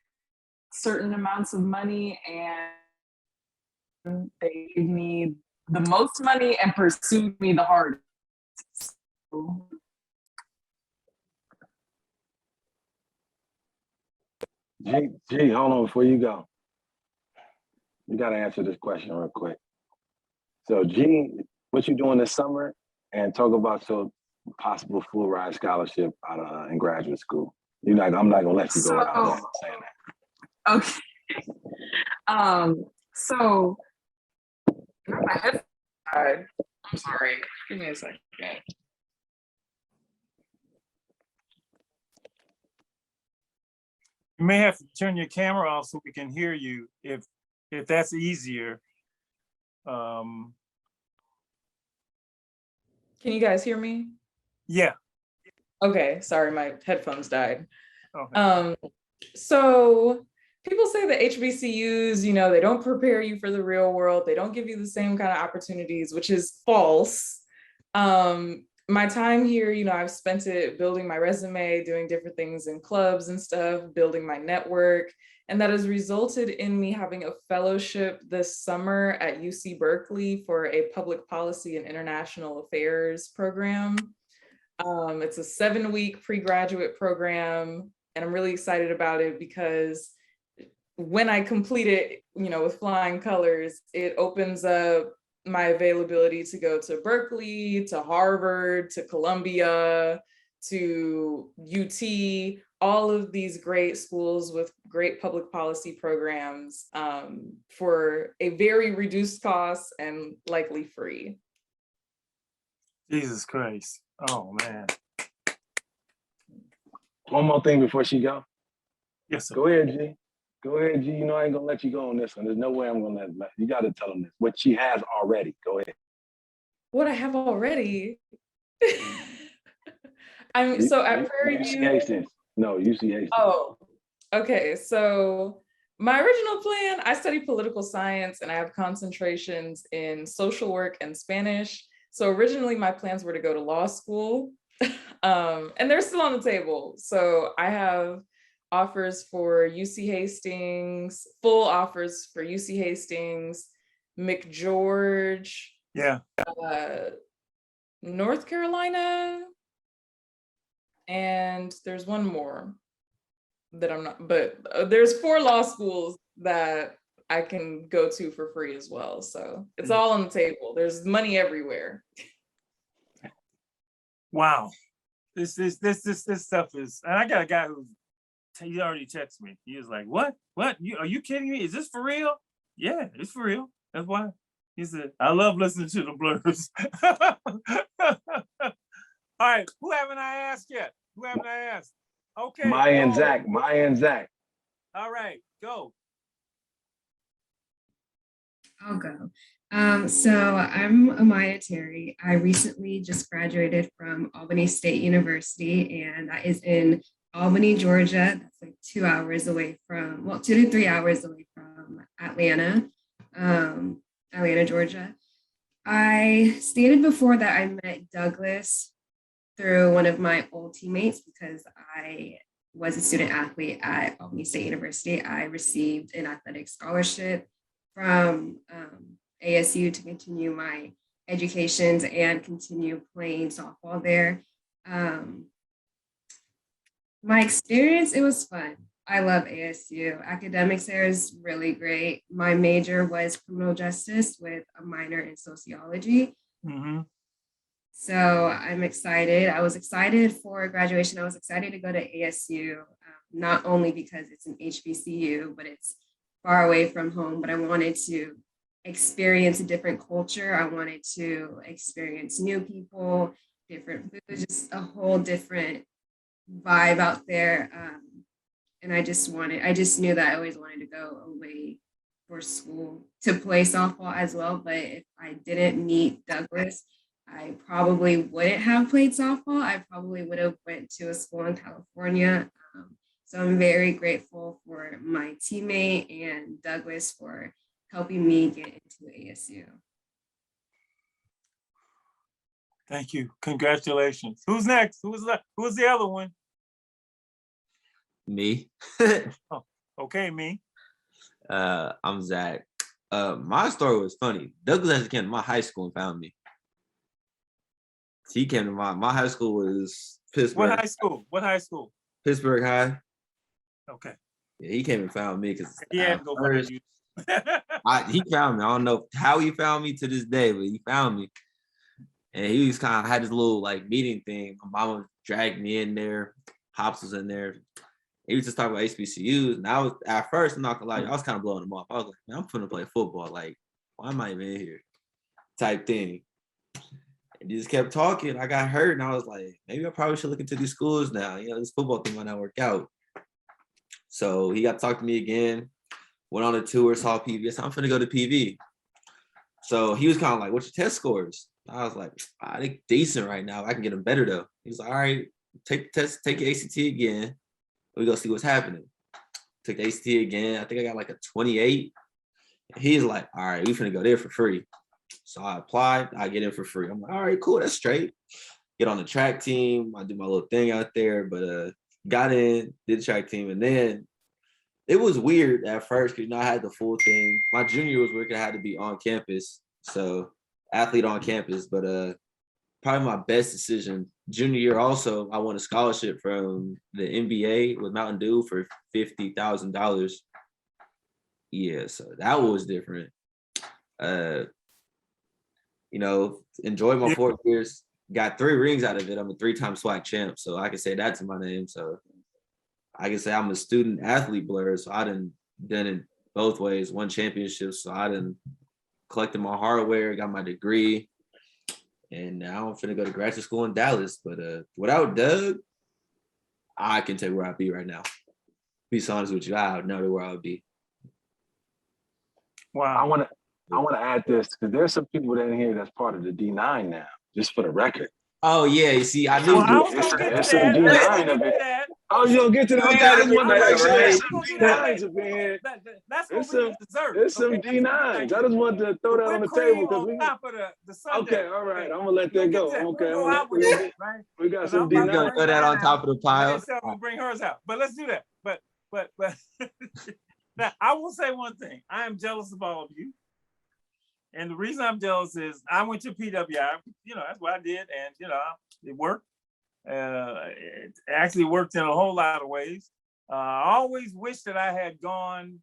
certain amounts of money, and they gave me the most money and pursued me the hardest. So, G, hold on before you go. You got to answer this question real quick. So, G, what you doing this summer? And talk about your possible full ride scholarship out in graduate school. I'm not gonna let you go without saying that. So my head died. I'm sorry. Give me a second. You may have to turn your camera off so we can hear you if that's easier. Can you guys hear me? Yeah. Okay, sorry, my headphones died. Okay. So people say that HBCUs, you know, they don't prepare you for the real world. They don't give you the same kind of opportunities, which is false. My time here, you know, I've spent it building my resume, doing different things in clubs and stuff, building my network. And that has resulted in me having a fellowship this summer at UC Berkeley for a public policy and international affairs program. It's a 7-week pre-graduate program, and I'm really excited about it because when I complete it, you know, with flying colors, it opens up my availability to go to Berkeley, to Harvard, to Columbia, to UT, all of these great schools with great public policy programs for a very reduced cost and likely free. Jesus Christ. Oh, man. One more thing before she go. Yes, sir. Go ahead, G. Go ahead, G. You know I ain't gonna let you go on this one. There's no way I'm gonna let you. Got to tell them this. What she has already. Go ahead. What I have already. So at Prairie UC View. Hastings. No, UC Hastings. Oh, okay. So my original plan, I study political science and I have concentrations in social work and Spanish. So originally my plans were to go to law school, and they're still on the table. So I have offers for UC Hastings, full offers for UC Hastings, McGeorge, yeah, North Carolina, and there's one more that I'm not, but there's 4 law schools that I can go to for free as well. So it's all on the table. There's money everywhere. Wow. This stuff is, and I got a guy who he already texted me. He was like, what? Are you kidding me? Is this for real? Yeah, it's for real. That's why. He said, I love listening to the Blerds. All right, who haven't I asked yet? Okay. Maya and Zach. All right, go. I'll go. So I'm Amaya Terry. I recently just graduated from Albany State University, and that is in Albany, Georgia. That's like 2 hours away from, 2 to 3 hours away from Atlanta, Georgia. I stated before that I met Douglas through one of my old teammates because I was a student athlete at Albany State University. I received an athletic scholarship from ASU to continue my educations and continue playing softball there. My experience, it was fun. I love ASU. Academics there is really great. My major was criminal justice with a minor in sociology. Mm-hmm. So I'm excited. I was excited for graduation. I was excited to go to ASU, not only because it's an HBCU, but it's far away from home, but I wanted to experience a different culture. I wanted to experience new people, different food, just a whole different vibe out there. And I just knew that I always wanted to go away for school to play softball as well. But if I didn't meet Douglas, I probably wouldn't have played softball. I probably would have went to a school in California. So I'm very grateful for my teammate and Douglas for helping me get into ASU. Thank you. Congratulations. Who's next? Who's the other one? Me. Oh, okay, me. I'm Zach. My story was funny. Douglas actually came to my high school and found me. He came to my high school was Pittsburgh. What high school? Pittsburgh High. Okay. Yeah, he came and found me because he had to go find you. He found me. I don't know how he found me to this day, but he found me. And he was kind of had this little like meeting thing. My mama dragged me in there. Pops was in there. He was just talking about HBCUs, and I was at first, I'm not gonna lie, I was kind of blowing him off. I was like, man, I'm finna play football. Like, why am I even in here? Type thing. And he just kept talking. I got hurt, and I was like, maybe I probably should look into these schools now. You know, this football thing might not work out. So he got to talk to me again. Went on a tour, saw PV. I said, I'm finna go to PV. So he was kind of like, what's your test scores? I was like, they're decent right now. I can get them better though. He was like, all right, take the test, take your ACT again. We go see what's happening. Took the ACT again. I think I got like a 28. He's like, all right, we finna go there for free. So I applied, I get in for free. I'm like, all right, cool, that's straight. Get on the track team. I do my little thing out there, but got in, did the track team, and then it was weird at first because, you know, I had the full thing. My junior year was weird because I had to be on campus. So athlete on campus, but probably my best decision. Junior year also, I won a scholarship from the NBA with Mountain Dew for $50,000. Yeah, so that was different. You know, enjoyed my 4 years. Got 3 rings out of it. I'm a 3-time SWAC champ, so I can say that to my name. So I can say I'm a student athlete Blerd. So I done it both ways. Won championships. So I done collected my hardware, got my degree, and now I'm finna go to graduate school in Dallas. But without Doug, I can tell you where I'd be right now. Be honest with you, I don't know where I would be. Wow. I want to add this because there's some people in here that's part of the D9 now, just for the record. Oh yeah, you see, I knew there's some D9 of it. Oh, you don't get to that? Okay, I just wanted to make sure there's some D9s up in here. That's what we deserve. There's some D9s. I just wanted to throw that on the table because we. Okay, all right, I'm gonna let that go. Okay, we got some D9s. Gonna throw that on top of the pile. We'll bring hers out, but let's do that. But now I will say one thing: I am jealous of all of you. And the reason I'm jealous is I went to PWI, you know, that's what I did. And, you know, it worked. It actually worked in a whole lot of ways. I always wish that I had gone.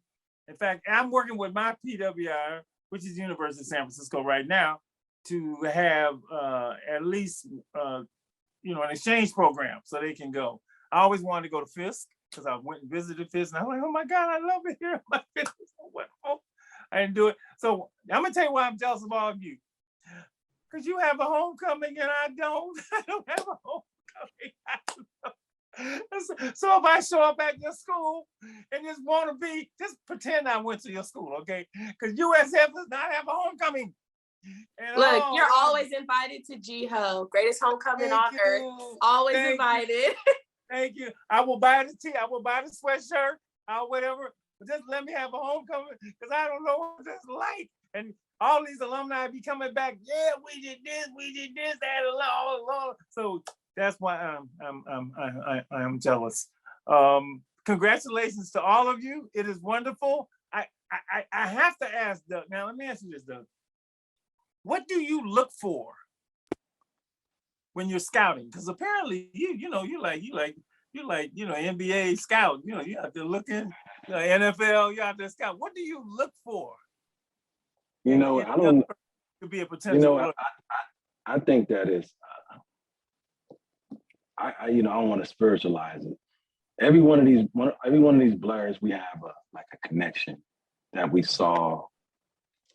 In fact, I'm working with my PWI, which is University of San Francisco right now, to have at least, you know, an exchange program so they can go. I always wanted to go to Fisk because I went and visited Fisk. And I was like, oh my God, I love it here. My goodness, I went home. I didn't do it. So I'm gonna tell you why I'm jealous of all of you. Because you have a homecoming and I don't. I don't have a homecoming. So if I show up at your school and just want to be, just pretend I went to your school, okay? Because USF does not have a homecoming. And look, you're always invited to GHO, greatest homecoming on earth. Always invited. Thank you. I will buy the tea. I will buy the sweatshirt. Whatever. Just let me have a homecoming because I don't know what it's like. And all these alumni be coming back. Yeah, we did this, that, all along. So that's why I am jealous. Congratulations to all of you. It is wonderful. I have to ask Doug. Now let me ask you this, Doug. What do you look for when you're scouting? Because apparently you know you like NBA scout. You know you have to look in. NFL, you have to scout. What do you look for? You know, I don't. To be a potential. You know, I think that is. I don't want to spiritualize it. Every one of these Blerds, we have a connection that we saw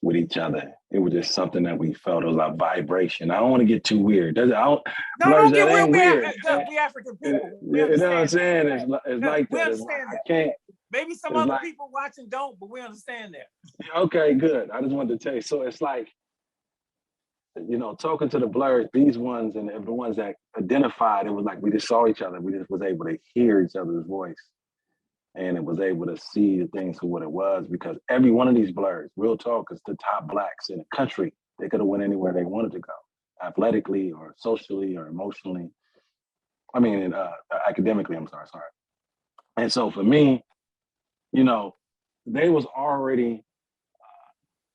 with each other. It was just something that we felt. It was like vibration. I don't want to get too weird. Don't get weird. We African people. You know what I'm saying? It's like that. I can't. Maybe some other people watching don't, but we understand that. Okay, good. I just wanted to tell you. So it's like, you know, talking to the Blerds, these ones and the ones that identified, it was like we just saw each other. We just was able to hear each other's voice. And it was able to see the things for what it was, because every one of these Blerds, real talk, is the top Blacks in the country. They could have went anywhere they wanted to go, athletically or socially or emotionally. I mean, academically, I'm sorry. And so for me, you know, they was already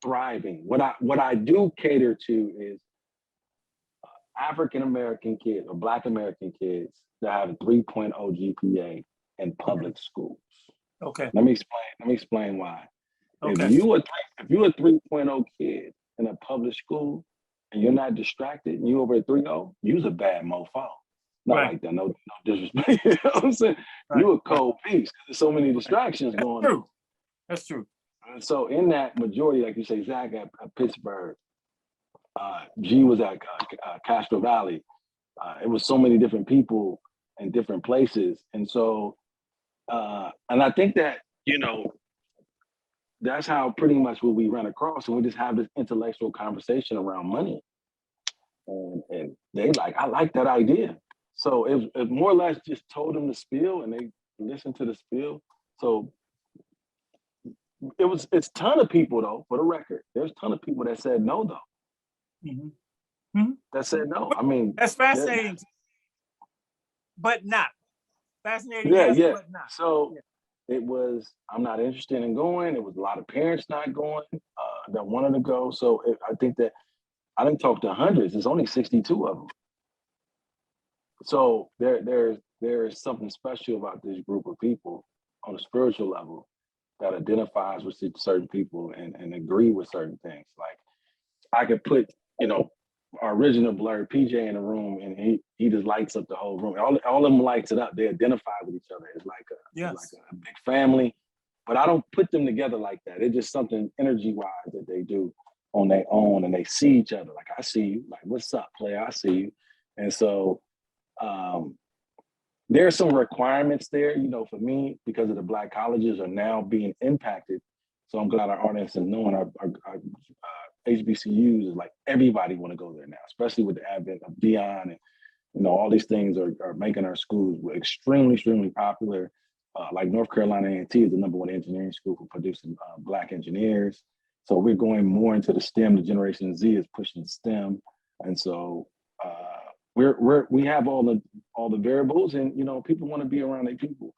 thriving. What I do cater to is African-American kids or Black American kids that have a 3.0 GPA in public schools. Okay. Let me explain why. Okay. If you're a 3.0 kid in a public school and you're not distracted and you over a 3.0, you's a bad mofo. Not Right. like that, no disrespect. You know what I'm saying? You a cold piece. There's so many distractions going on. That's true. And so in that majority, like you say, Zach at Pittsburgh, G was at Castro Valley. It was so many different people in different places. And so, and I think that, you know, that's how pretty much what we run across. And we just have this intellectual conversation around money. And they like, I like that idea. So it more or less just told them the spiel and they listened to the spiel. So it's a ton of people though, for the record. There's a ton of people that said no though. Mm-hmm. Mm-hmm. That said no. I mean, that's fascinating, but not fascinating. Yeah, yes, yeah. But not. So it was, I'm not interested in going. It was a lot of parents not going that wanted to go. So I think that I didn't talk to hundreds. There's only 62 of them. So there is something special about this group of people on a spiritual level that identifies with certain people and agree with certain things. Like I could put, you know, our original Blerd PJ in a room and he just lights up the whole room. All of them lights it up. They identify with each other. It's like a big family. But I don't put them together like that. It's just something energy-wise that they do on their own and they see each other. Like, I see you. Like, what's up, player? I see you. And so there are some requirements there, you know, for me, because of the Black colleges are now being impacted. So I'm glad our audience is knowing our HBCUs is like everybody want to go there now, especially with the advent of Dion and, you know, all these things are making our schools extremely, extremely popular. Like North Carolina A&T is the #1 engineering school for producing Black engineers. So we're going more into the STEM. The Generation Z is pushing STEM, and so we have all the variables, and you know, people want to be around their people,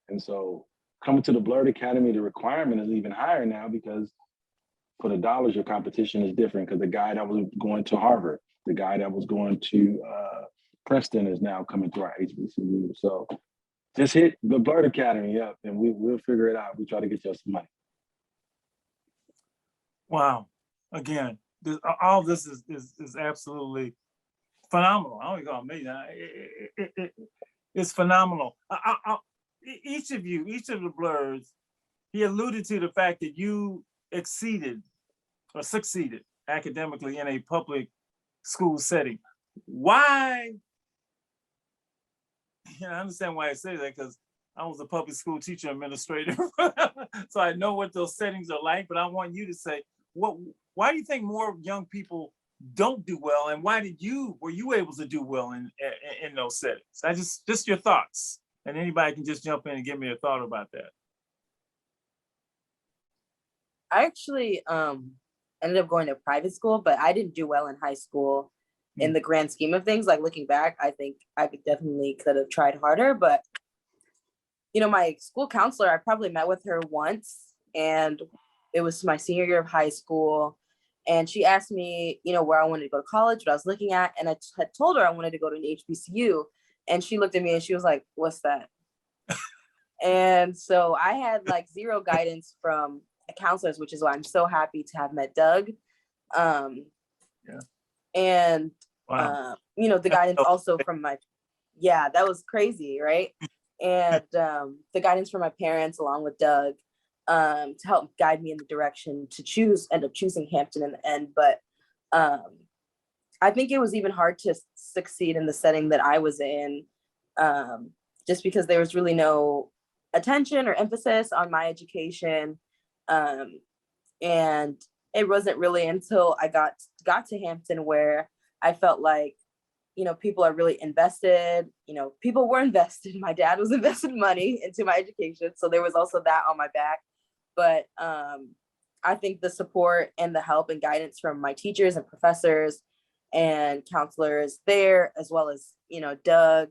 and so coming to the Blerd Academy, the requirement is even higher now because for the dollars, your competition is different. Because the guy that was going to Harvard, the guy that was going to Princeton is now coming to our HBCU. So just hit the Blerd Academy up, and we'll figure it out. We try to get you some money. Wow! Again, all this is absolutely phenomenal. I don't even call it amazing. It's phenomenal. Each of the Blerds, he alluded to the fact that you exceeded or succeeded academically in a public school setting. Why? I understand why I say that because I was a public school teacher administrator, so I know what those settings are like. But I want you to say, why do you think more young people don't do well, and were you able to do well in those settings? Just your thoughts, and anybody can just jump in and give me a thought about that. I actually ended up going to private school, but I didn't do well in high school. In the grand scheme of things, like looking back, I think I could have tried harder. But you know, my school counselor, I probably met with her once, and it was my senior year of high school. And she asked me, you know, where I wanted to go to college, what I was looking at. And I had told her I wanted to go to an HBCU. And she looked at me and she was like, what's that? And so I had like zero guidance from counselors, which is why I'm so happy to have met Doug. And, you know, the guidance also from that was crazy, right? And the guidance from my parents along with Doug, to help guide me in the direction to end up choosing Hampton in the end. But I think it was even hard to succeed in the setting that I was in, just because there was really no attention or emphasis on my education. And it wasn't really until I got to Hampton where I felt like, you know, people are really invested, you know, people were invested. My dad was investing money into my education. So there was also that on my back. But I think the support and the help and guidance from my teachers and professors and counselors there, as well as, you know, Doug,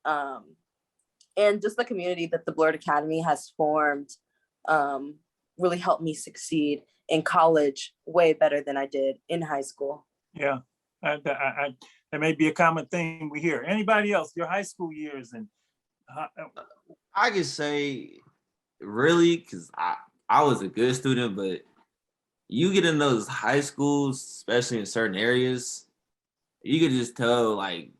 and just the community that the Blerd Academy has formed, really helped me succeed in college way better than I did in high school. Yeah, that may be a common thing we hear. Anybody else, your high school years? And I could say, really, because I was a good student, but you get in those high schools, especially in certain areas, you could just tell like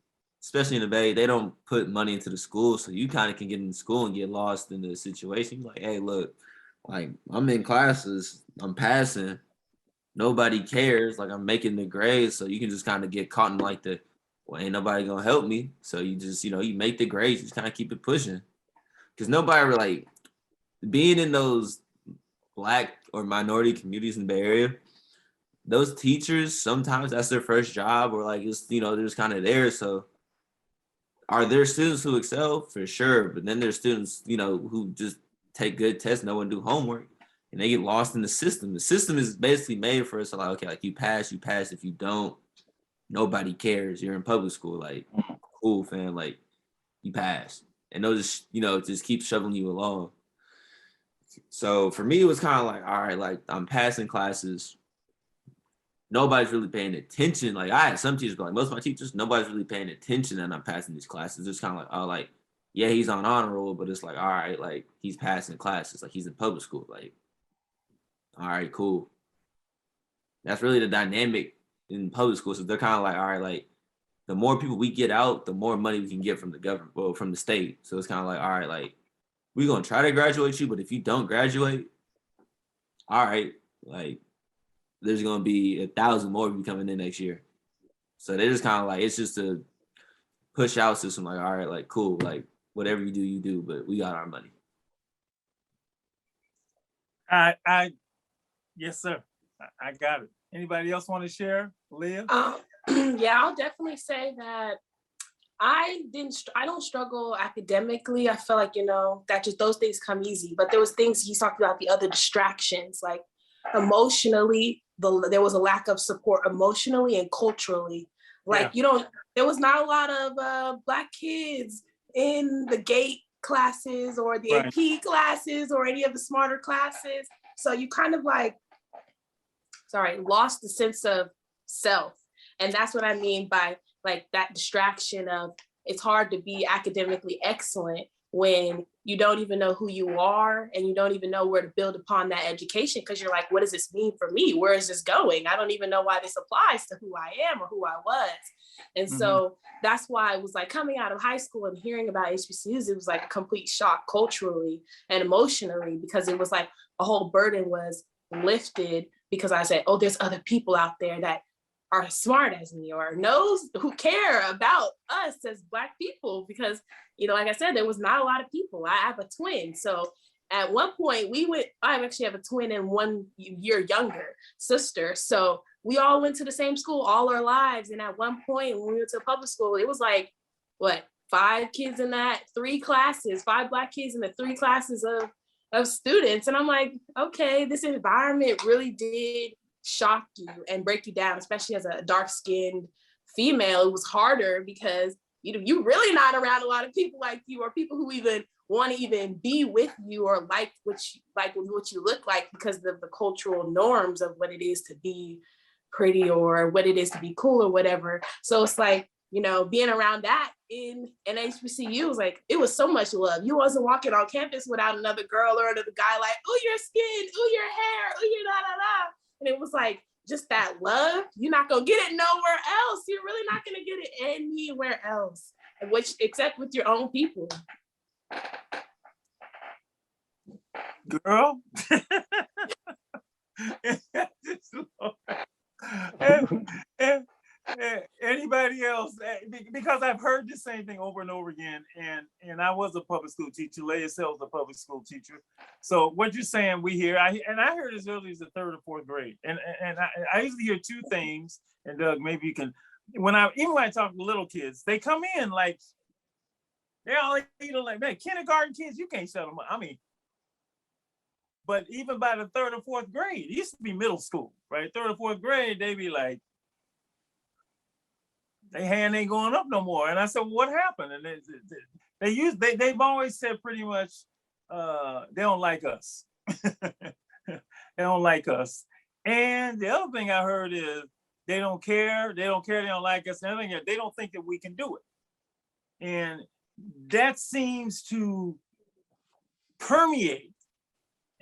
especially in the Bay, they don't put money into the school. So you kind of can get in school and get lost in the situation. Like, hey, look, like I'm in classes, I'm passing, nobody cares. Like I'm making the grades. So you can just kind of get caught in like well, ain't nobody gonna help me. So you just, you make the grades, you just kind of keep it pushing. Cause nobody like being in those Black or minority communities in the Bay Area, those teachers, sometimes that's their first job or like, it's, they're just kind of there. So are there students who excel? For sure. But then there's students, who just take good tests, no one do homework, and they get lost in the system. The system is basically made for us to like, okay, like you pass. If you don't, nobody cares. You're in public school. Like, cool, fam. Like, you pass. And they'll just, just keep shoveling you along. So for me, it was kind of like, all right, like I'm passing classes. Nobody's really paying attention. Like I had some teachers, but like most of my teachers, nobody's really paying attention and I'm passing these classes. It's kind of like, oh, like, yeah, he's on honor roll, but it's like, all right, like he's passing classes. Like he's in public school. Like, all right, cool. That's really the dynamic in public schools. So they're kind of like, all right, like the more people we get out, the more money we can get from the government, well, from the state. So it's kind of like, all right, like we're going to try to graduate you, but if you don't graduate, all right, like there's going to be 1,000 more of you coming in next year. So they're just kind of like, it's just a push out system. Like, all right, like, cool. Like whatever you do, but we got our money. Yes, sir. I got it. Anybody else want to share? Leah? Yeah, I'll definitely say that I don't struggle academically. I feel like, that just those things come easy, but there was things he's talking about, the other distractions, like emotionally, there was a lack of support emotionally and culturally. Like, there was not a lot of Black kids in the GATE classes or the AP classes or any of the smarter classes. So you kind of lost the sense of self. And that's what I mean by like that distraction of it's hard to be academically excellent when you don't even know who you are and you don't even know where to build upon that education, because you're like, what does this mean for me? Where is this going? I don't even know why this applies to who I am or who I was. And so that's why it was like coming out of high school and hearing about HBCUs, it was like a complete shock culturally and emotionally, because it was like a whole burden was lifted because I said, oh, there's other people out there that are smart as me or knows who care about us as Black people, because, like I said, there was not a lot of people. I have a twin. So at one point I actually have a twin and 1 year younger sister. So we all went to the same school all our lives. And at one point when we went to public school, it was like, 5 kids in that 3 classes, 5 Black kids in the 3 classes of students. And I'm like, okay, this environment really did shock you and break you down, especially as a dark-skinned female. It was harder because you're really not around a lot of people like you or people who even want to even be with you or like what you look like because of the cultural norms of what it is to be pretty or what it is to be cool or whatever. So it's like, being around that in an HBCU was like, it was so much love. You wasn't walking on campus without another girl or another guy like, oh, your skin, oh, your hair, oh, your da-da-da. And it was like, just that love, you're not gonna get it nowhere else. You're really not gonna get it anywhere else, except with your own people. Girl. Anybody else? Because I've heard the same thing over and over again, and I was a public school teacher. Leah was a public school teacher. So what you're saying, we hear, I heard as early as the 3rd or 4th grade, and I usually hear 2 things. And Doug, maybe you can. When I talk to little kids, they come in like they're all like, man, kindergarten kids, you can't shut them up. I mean, but even by the 3rd or 4th grade, it used to be middle school, right? 3rd or 4th grade, they be like, their hand ain't going up no more. And I said, well, what happened? And they've always said pretty much, they don't like us. They don't like us. And the other thing I heard is they don't care. They don't like us. And they don't think that we can do it. And that seems to permeate.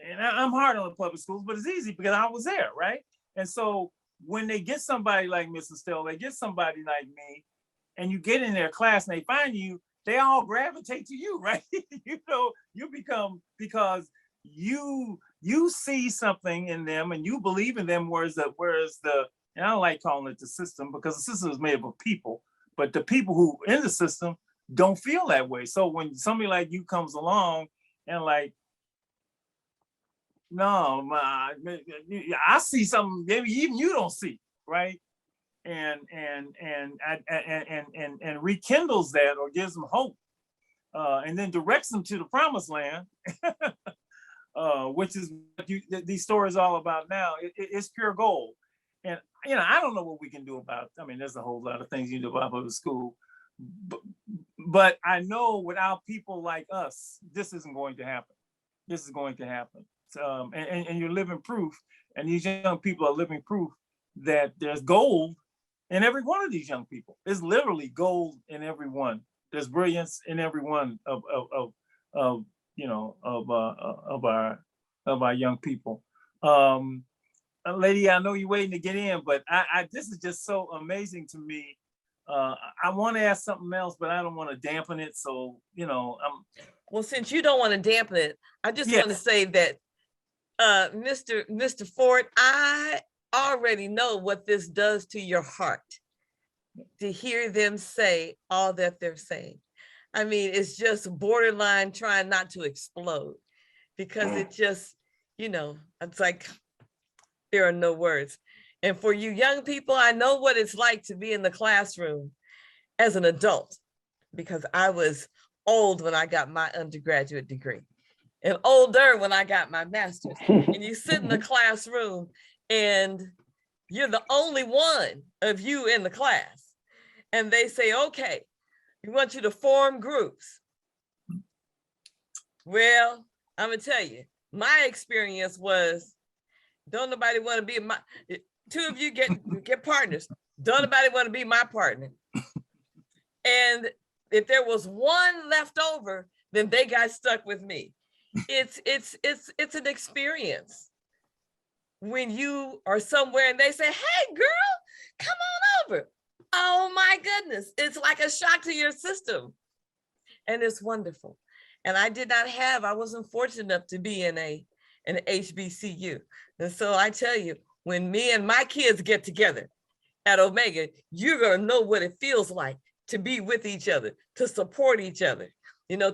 And I'm hard on the public schools, but it's easy because I was there, right? And so when they get somebody like Miss Estelle, they get somebody like me, and you get in their class and they find you, they all gravitate to you, right? You know, you become, because you see something in them and you believe in them, whereas the, and I don't like calling it the system, because the system is made up of people, but the people who in the system don't feel that way. So when somebody like you comes along and like, no, I see something maybe even you don't see, right? And rekindles that, or gives them hope, and then directs them to the promised land, which is what these stories all about now. It's pure gold. And you know, I don't know what we can do about. I mean, there's a whole lot of things you do about the school, but I know without people like us, this isn't going to happen. This is going to happen. And you're living proof, and these young people are living proof that there's gold in every one of these young people. There's literally gold in every one. There's brilliance in every one of you know, of our young people. Lady, I know you're waiting to get in, but I this is just so amazing to me. I want to ask something else, but I don't want to dampen it. So, you know, well, since you don't want to dampen it, I just want to say that, Mr. Ford, I already know what this does to your heart to hear them say all that they're saying. I mean, it's just borderline trying not to explode, because it just, you know, it's like there are no words. And for you young people, I know what it's like to be in the classroom as an adult, because I was old when I got my undergraduate degree and older when I got my master's. And you sit in the classroom and you're the only one of you in the class. And they say, okay, we want you to form groups. Well, I'm gonna tell you, my experience was, don't nobody want to be my, two of you get partners. Don't nobody want to be my partner. And if there was one left over, then they got stuck with me. It's an experience when you are somewhere and they say, hey girl, come on over. Oh my goodness, it's like a shock to your system. And it's wonderful. And I wasn't fortunate enough to be in an HBCU. And so I tell you, when me and my kids get together at Omega, you're gonna know what it feels like to be with each other, to support each other, you know,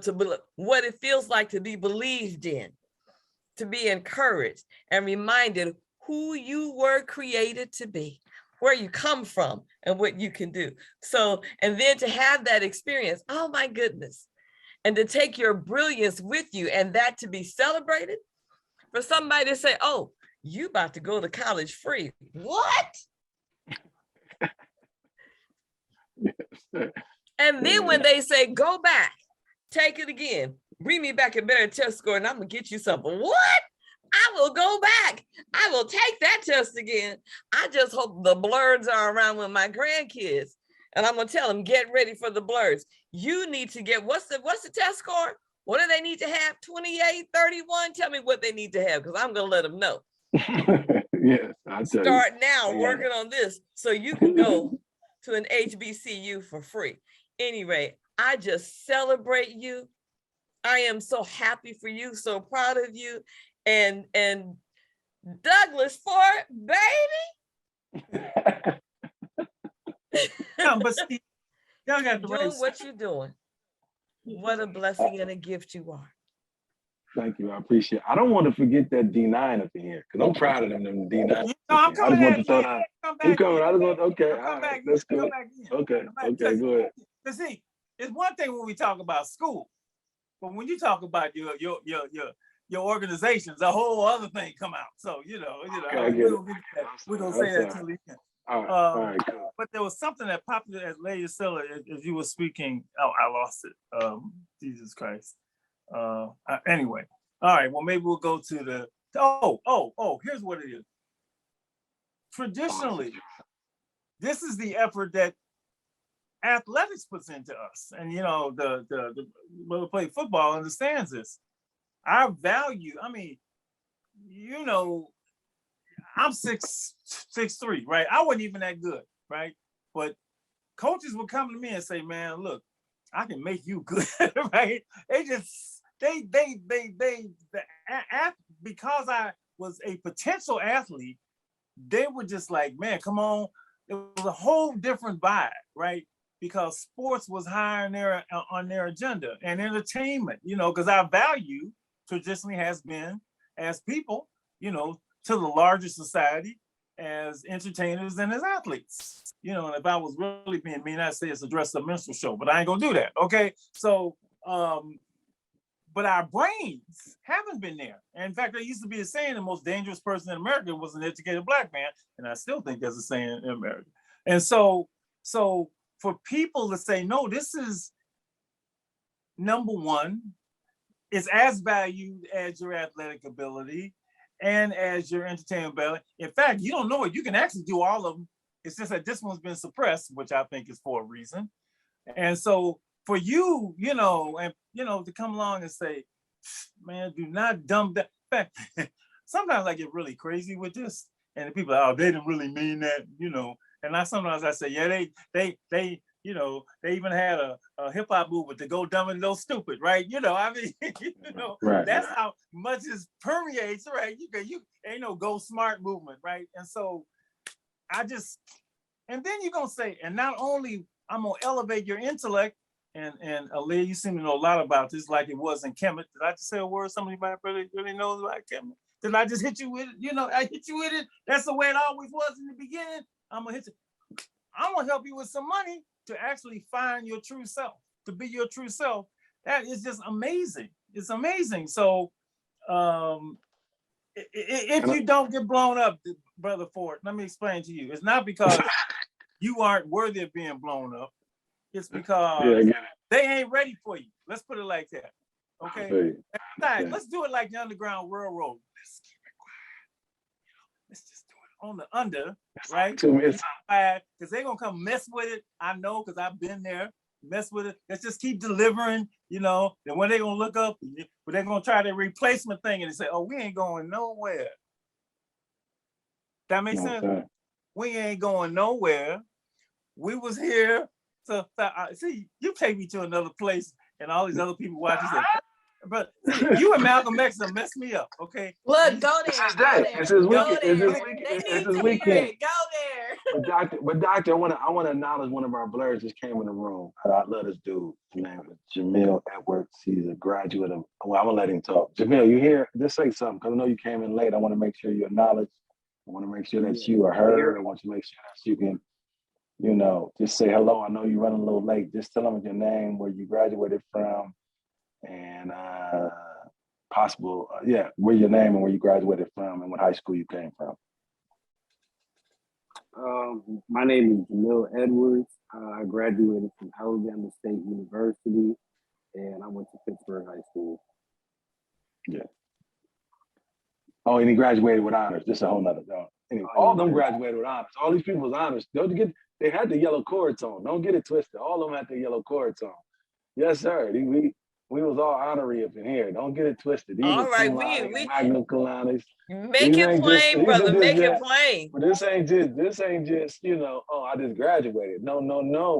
what it feels like to be believed in, to be encouraged and reminded who you were created to be, where you come from and what you can do. So, and then to have that experience, oh my goodness, and to take your brilliance with you and that to be celebrated, for somebody to say, oh, you about to go to college free. What? And then when they say, go back, take it again, bring me back a better test score and I'm gonna get you something. What? I will go back. I will take that test again. I just hope the Blerds are around with my grandkids. And I'm gonna tell them, get ready for the Blerds. You need to get, what's the test score? What do they need to have? 28, 31? Tell me what they need to have, because I'm gonna let them know. Yes, I'll tell Start you. now working on this so you can go to an HBCU for free. Anyway, I just celebrate you. I am so happy for you, so proud of you. And Douglas Ford, baby. No, but see, y'all got the doing what you're doing. What a blessing and a gift you are. Thank you. I appreciate it. I don't want to forget that D9 up in here, because I'm proud of them D9. No, I'm coming back. You coming? I just want, okay, all right, that's good. Okay, go ahead. But see, it's one thing when we talk about school, but when you talk about your organizations, a whole other thing come out. So you know, we're gonna say that till the end. All right, cool. But there was something that popped as Lady Stella, as you were speaking. Oh, I lost it. Jesus Christ. Anyway, all right. Well, maybe we'll go to the. Here's what it is. Traditionally, this is the effort that athletics puts into us, and you know, the whoever play football understands this. Our value. I mean, you know, I'm 6'3", right? I wasn't even that good, right? But coaches would come to me and say, man, look, I can make you good, right? Because I was a potential athlete, they were just like, man, come on. It was a whole different vibe, right? Because sports was high on their agenda, and entertainment, because our value traditionally has been as people, to the larger society as entertainers and as athletes. And if I was really being mean, I'd say it's a dress-up minstrel show, but I ain't gonna do that, okay? So, but our brains haven't been there. And in fact, there used to be a saying, the most dangerous person in America was an educated Black man, and I still think there's a saying in America. And so for people to say, no, this is number one, it's as valued as your athletic ability and as your entertainment ability. In fact, you don't know it. You can actually do all of them. It's just that this one's been suppressed, which I think is for a reason. And so for you, to come along and say, man, do not dumb that. In fact, sometimes I get really crazy with this, and the people, oh, they didn't really mean that, And sometimes I say, yeah, they even had a hip hop movement to go dumb and go stupid, right? Right. That's how much it permeates, right? You ain't no go smart movement, right? And so and then you're gonna say, and not only I'm gonna elevate your intellect, and Aaliyah, you seem to know a lot about this, like it was in Kemet. Did I just say a word somebody might really knows about Kemet? Did I just hit you with it? I hit you with it. That's the way it always was in the beginning. I'm gonna hit you. I'm gonna help you with some money to actually find your true self, to be your true self. That is just amazing. It's amazing. So if you don't get blown up, Brother Ford, let me explain to you. It's not because you aren't worthy of being blown up. It's because they ain't ready for you. Let's put it like that. Okay. Let's do it like the Underground Railroad. Let's keep it quiet. Let's just do it on the under, right? Because they're gonna come mess with it. I know, because I've been there. Mess with it. Let's just keep delivering, and when they're gonna look up, but they're gonna try the replacement thing and they say, oh, we ain't going nowhere. That makes sense? We ain't going nowhere. We was here. So see, you take me to another place, and all these other people watching say, but you and Malcolm X have messed me up, okay? Look, go there. It's his weekend. Go there. But doctor, I want to acknowledge one of our Blerds just came in the room. I love this dude. His name is Jamil Edwards. He's a graduate of. Well, I'm gonna let him talk. Jamil, you here? Just say something, because I know you came in late. I want to make sure you're acknowledged. I want to make sure that you are heard. I want to make sure that you can, just say hello. I know you're running a little late. Just tell them your name, where you graduated from, and where your name and where you graduated from, and what high school you came from. My name is Jamil Edwards. I graduated from Alabama State University, and I went to Pittsburgh High School. Yeah. Oh, and he graduated with honors. This is a whole nother thing. Anyway, all of them graduated with honors. All these people's honors. They had the yellow cords on. Don't get it twisted. All of them had the yellow cords on. Yes, sir. We was all honorary up in here. Don't get it twisted. These all right, we magna cum laudes. Make it plain, brother. Make it plain. But this ain't just I just graduated. No.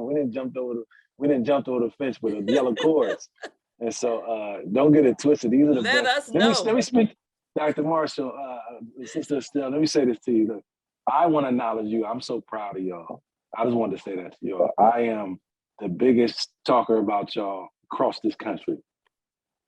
We didn't jump over the fence with the yellow cords. And so don't get it twisted. These are the Let best. us know. Let me speak, Dr. Marshall, Sister Estelle. Let me say this to you. Look, I want to acknowledge you. I'm so proud of y'all. I just wanted to say that to y'all. I am the biggest talker about y'all across this country,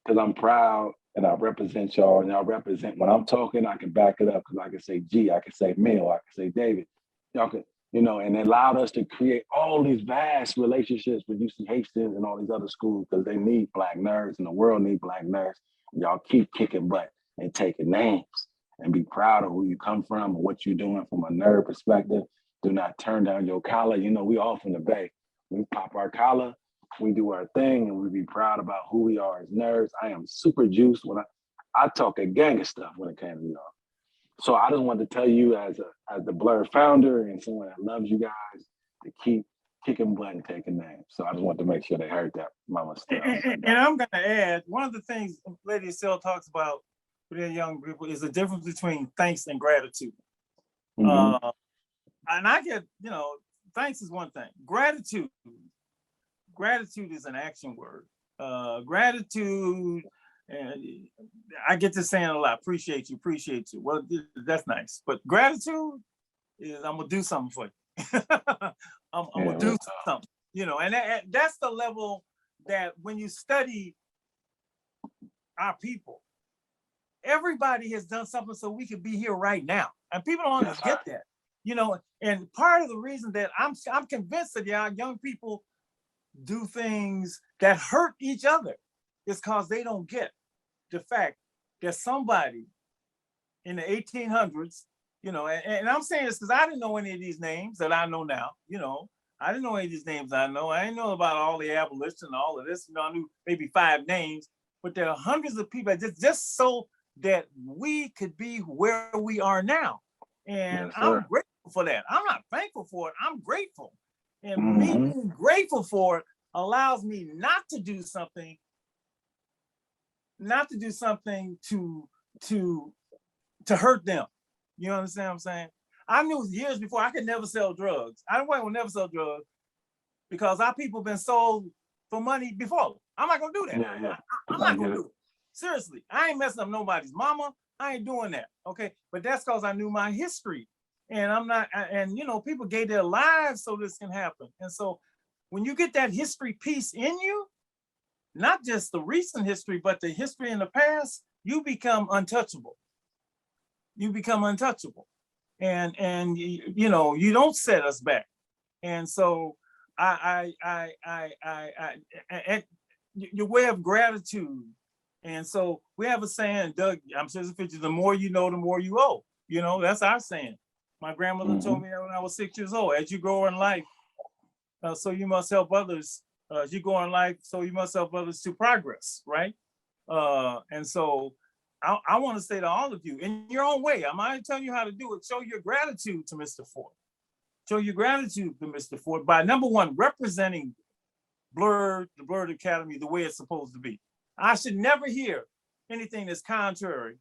because I'm proud and I represent y'all, and y'all represent. When I'm talking, I can back it up, because I can say G, I can say Mill, I can say David. Y'all can, and it allowed us to create all these vast relationships with UC Hastings and all these other schools, because they need Black nerds and the world need Black nerds. Y'all keep kicking butt and taking names, and be proud of who you come from and what you're doing from a nerd perspective. Do not turn down your collar. We all from the Bay. We pop our collar, we do our thing, and we be proud about who we are as nerds. I am super juiced when I talk a gang of stuff when it came to y'all. So I just wanted to tell you, as the Blerd founder and someone that loves you guys, to keep kicking butt and taking names. So I just wanted to make sure they heard that, Mama Stella. And I'm going to add, one of the things Lady Estelle talks about with their young people is the difference between thanks and gratitude. Mm-hmm. And I get, thanks is one thing. Gratitude is an action word. Gratitude, and I get this saying a lot. Appreciate you. Well, that's nice. But gratitude is I'm gonna do something for you. I'm gonna do something, and that's the level that when you study our people, everybody has done something so we could be here right now, and people don't get that, And part of the reason that I'm convinced that our young people do things that hurt each other is because they don't get the fact that somebody in the 1800s, and I'm saying this because I didn't know any of these names that I know now, I didn't know any of these names I know. I didn't know about all the abolition and all of this. I knew maybe 5 names, but there are hundreds of people just so that we could be where we are now. And I'm grateful for that. I'm not thankful for it. I'm grateful. And me being grateful for it allows me not to do something to hurt them. You understand what I'm saying? I knew years before I could never sell drugs. I would never sell drugs because our people been sold for money before. I'm not gonna do that. Yeah. I'm not gonna do it. Seriously, I ain't messing up nobody's mama. I ain't doing that. Okay, but that's because I knew my history, and I'm not. And people gave their lives so this can happen. And so, when you get that history piece in you, not just the recent history, but the history in the past, you become untouchable. And you don't set us back. And so your way of gratitude. And so we have a saying, Doug, I'm sure it's the more you know, the more you owe. That's our saying. My grandmother told me that when I was 6 years old. As you grow in life, so you must help others. As you go in life, so you must help others to progress, right? And so I want to say to all of you, in your own way, I'm not telling you how to do it. Show your gratitude to Mr. Ford. Show your gratitude to Mr. Ford by, number one, representing the Blerd Academy the way it's supposed to be. I should never hear anything that's contrary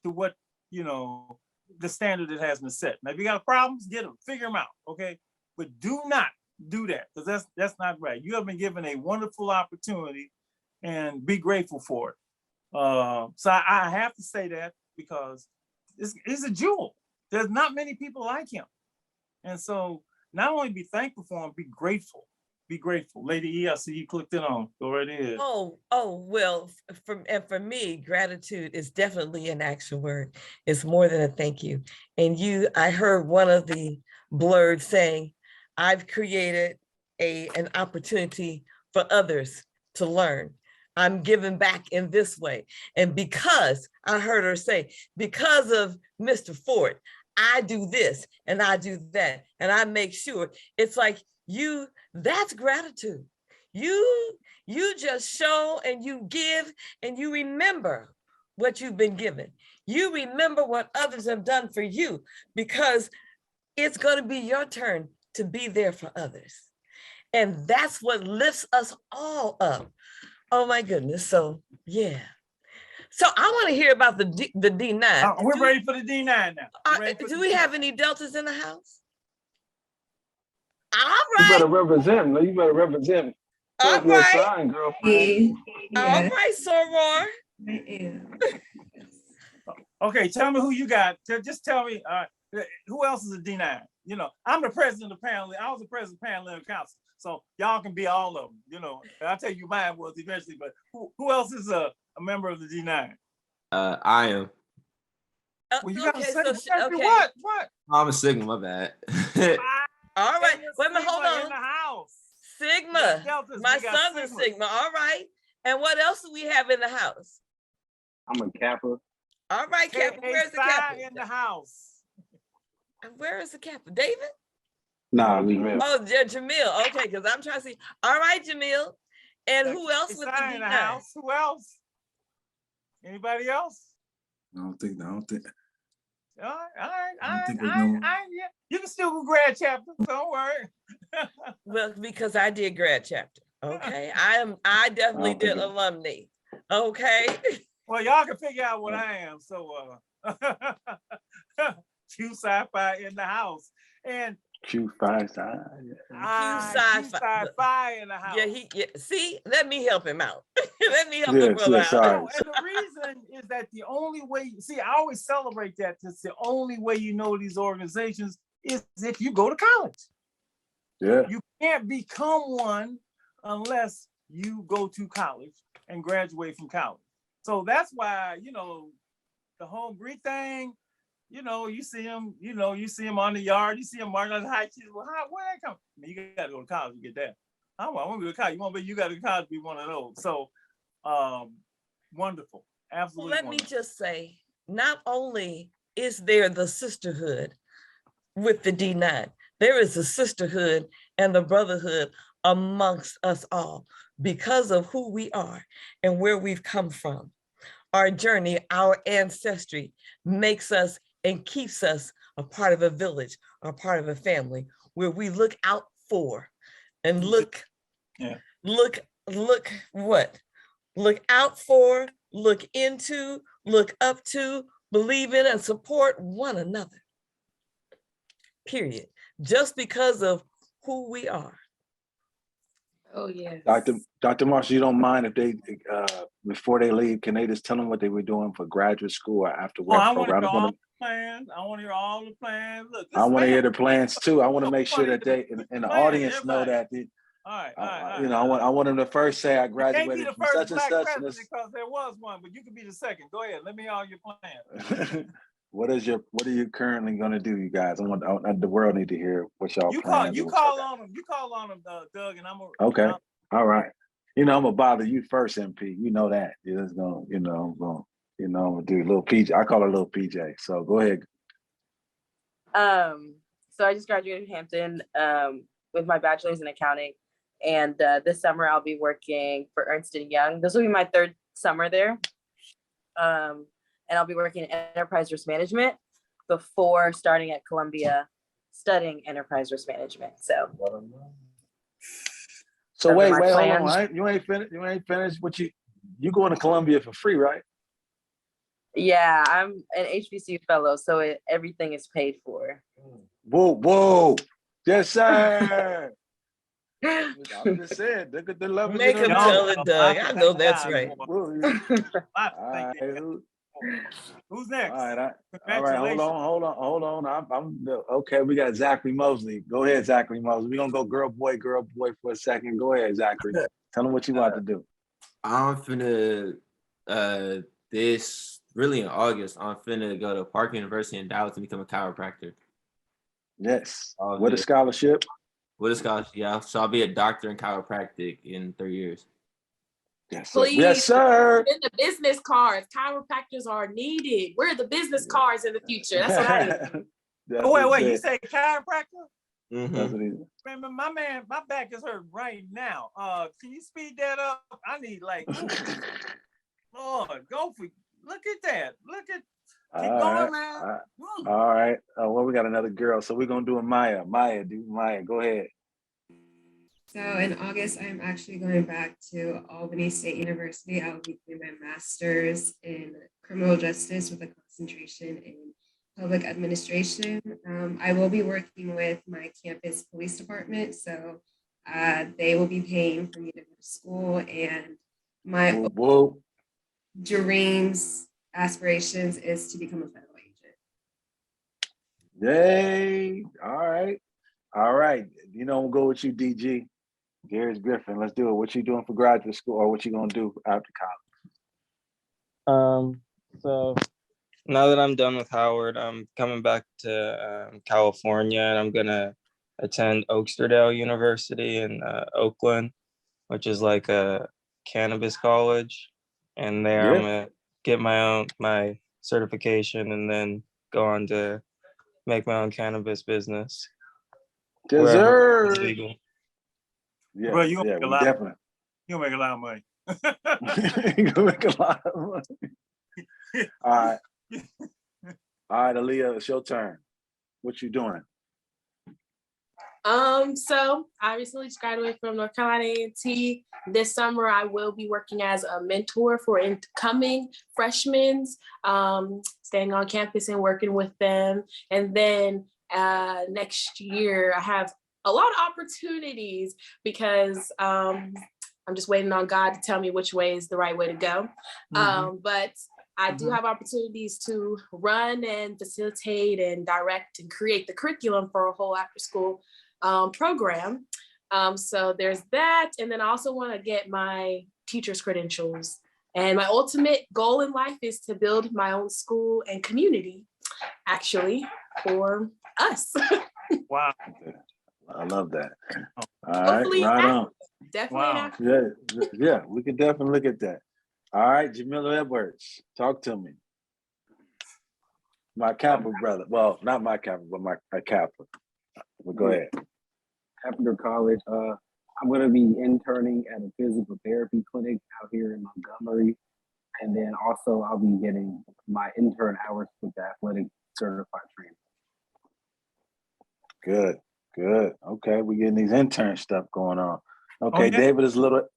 to what, the standard that has been set. Now, if you got problems, get them, figure them out, okay? But do not do that, because that's not right. You have been given a wonderful opportunity, and be grateful for it. So I have to say that because it's a jewel. There's not many people like him. And so not only be thankful for him, be grateful. Be grateful. Lady E, I see you clicked it on. Go right ahead. Well, for me, gratitude is definitely an action word. It's more than a thank you. And I heard one of the Blerd saying, I've created an opportunity for others to learn. I'm giving back in this way. And because I heard her say, because of Mr. Ford, I do this and I do that. And I make sure it's like that's gratitude. You just show and you give and you remember what you've been given. You remember what others have done for you, because it's going to be your turn to be there for others. And that's what lifts us all up. Oh my goodness. So yeah. So I want to hear about the D9. We're ready for the D9 now. Do we have any Deltas in the house? All right. You better represent. You better represent. All right. Sign, girlfriend. All right, Soror. Okay, tell me who you got. Just tell me who else is a D9. I'm the president of the panel. I was the president of the panel council. So y'all can be all of them, I'll tell you mine was eventually, but who else is a member of the D9? I am. Well, you gotta say what? I'm a Sigma, my bad. All right, wait a minute, hold on. In the house. Sigma, my son's a Sigma, all right. And what else do we have in the house? I'm a Kappa. All right, Kappa, where's the Kappa? In the house. And where is the Kappa, David? Nah, Jamil. Oh, Jamil. Okay, because I'm trying to see. All right, Jamil. And who else with the D9? House? Who else? Anybody else? I don't think. All right. You can still go grad chapter. Don't worry. Well, because I did grad chapter. Okay, I definitely did alumni. Okay. Well, y'all can figure out what I am. So, Q Sci-Fi in the house. And Q5 side. Q-sci-fi in the house. Yeah, see, let me help him out. Let me help Yeah, the brother yeah, out. sorry. No, and the reason is that the only way, see, I always celebrate that. It's the only way you know these organizations is if you go to college. Yeah. You can't become one unless you go to college and graduate from college. So that's why, the home Greek thing, you see them, you see them on the yard, you see them marking on the high cheese. Well, where they come? I mean, you got to go to college to get that. I want to go to college. You got to go to college to be one of those. So, wonderful. Absolutely. Well, let me just say, not only is there the sisterhood with the D9, there is a sisterhood and the brotherhood amongst us all because of who we are and where we've come from. Our journey, our ancestry makes us and keeps us a part of a village, a part of a family where we look out for and look out for, look into, look up to, believe in and support one another. Period. Just because of who we are. Oh yeah. Dr. Marshall, you don't mind if they before they leave, can they just tell them what they were doing for graduate school or after work program? I want to hear all the plans. Look, I want to hear the plans too. I want to make sure that they in the audience know that. All right. I want them to first say I graduated from such and such. Because there was one, but you can be the second. Go ahead. Let me know your plans. What are you currently going to do, you guys? The world need to hear what y'all plans. You call on them, Doug, and I'm okay. All right. I'm gonna bother you first, MP. You know that. You're just gonna, I'm gonna do a little PJ. I call her little PJ. So go ahead. So I just graduated Hampton with my bachelor's in accounting, and this summer I'll be working for Ernst & Young. This will be my third summer there. And I'll be working in enterprise risk management before starting at Columbia studying enterprise risk management. So wait, hold on. Right? You ain't finished. What you going to Columbia for free, right? Yeah, I'm an HBCU fellow, so everything is paid for. Whoa. Yes, sir. I just said, look at the love. Make him tell it, Doug. I know that's right. Who's next? All right, hold on. I'm okay. We got Zachary Mosley. Go ahead, Zachary Mosley. We're gonna go girl, boy for a second. Go ahead, Zachary. Tell them what you want to do. I'm finna in August, I'm finna go to Park University in Dallas and become a chiropractor. Yes. With a scholarship? With a scholarship, yeah. So I'll be a doctor in chiropractic in 3 years. Yes, please. Yes, sir. In the business cards, chiropractors are needed. We're the business cards in the future. That's what I need. Wait, you say chiropractor? Mm-hmm. Man, my back is hurt right now. Can you speed that up? I need Lord, look at that. Keep going, man. All right. Well, we got another girl, so we're gonna do a Maya. Maya, go ahead. So in August, I'm actually going back to Albany State University. I'll be doing my master's in criminal justice with a concentration in public administration. I will be working with my campus police department, so they will be paying for me to go to school, and my dreams, aspirations is to become a federal agent. Yay. All right. We'll go with you, DG. Darius Griffin, let's do it. What you doing for graduate school, or what you gonna do after college? So now that I'm done with Howard, I'm coming back to California, and I'm gonna attend Oaksterdale University in Oakland, which is like a cannabis college. And there I'm gonna get my certification and then go on to make my own cannabis business. Dessert. Legal. Yeah, bro, you gonna make a lot. Definitely. You gonna make a lot of money. You gonna make a lot of money. All right, Aaliyah, it's your turn. What you doing? So I recently just graduated from North Carolina A&T. This summer, I will be working as a mentor for incoming freshmen, staying on campus and working with them. And then next year. I have a lot of opportunities because I'm just waiting on God to tell me which way is the right way to go. But I do have opportunities to run and facilitate and direct and create the curriculum for a whole after school program. So there's that. And then I also want to get my teacher's credentials. And my ultimate goal in life is to build my own school and community, actually, for us. Wow. I love that. All Hopefully right, right on. Definitely. Yeah, we could definitely look at that. All right, Jamila Edwards, talk to me. My Kappa brother. Well, not my Kappa, but my Kappa. Well, go ahead. After college, I'm going to be interning at a physical therapy clinic out here in Montgomery. And then also I'll be getting my intern hours with the athletic certified trainer. Good, good. Okay, we're getting these intern stuff going on. Okay, yeah. David is a little.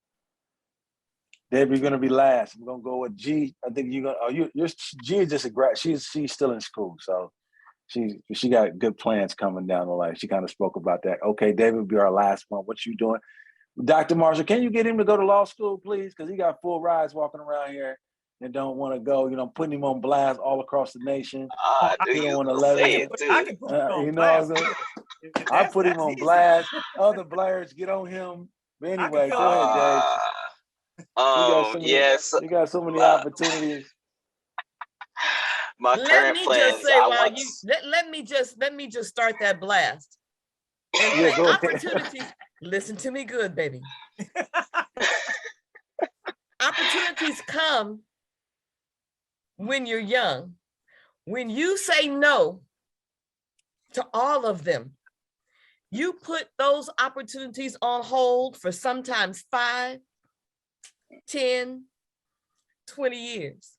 David, you're gonna be last. We're gonna go with G. I think you're gonna. Oh, you're G is just a grad. She's still in school, so she got good plans coming down the line. She kind of spoke about that. Okay, David will be our last one. What you doing, Dr. Marshall? Can you get him to go to law school, please? Because he got full rides walking around here and don't want to go. You know, putting him on blast all across the nation. He don't want to let him. I can put him on blast. I put him on blast. Other Blerds get on him. But anyway, go ahead, Dave. You got so many opportunities. Let me just start that blast. And Yeah, go ahead. opportunities. Listen to me good, baby. Opportunities come when you're young. When you say no to all of them, you put those opportunities on hold for sometimes 5, 10, 20 years.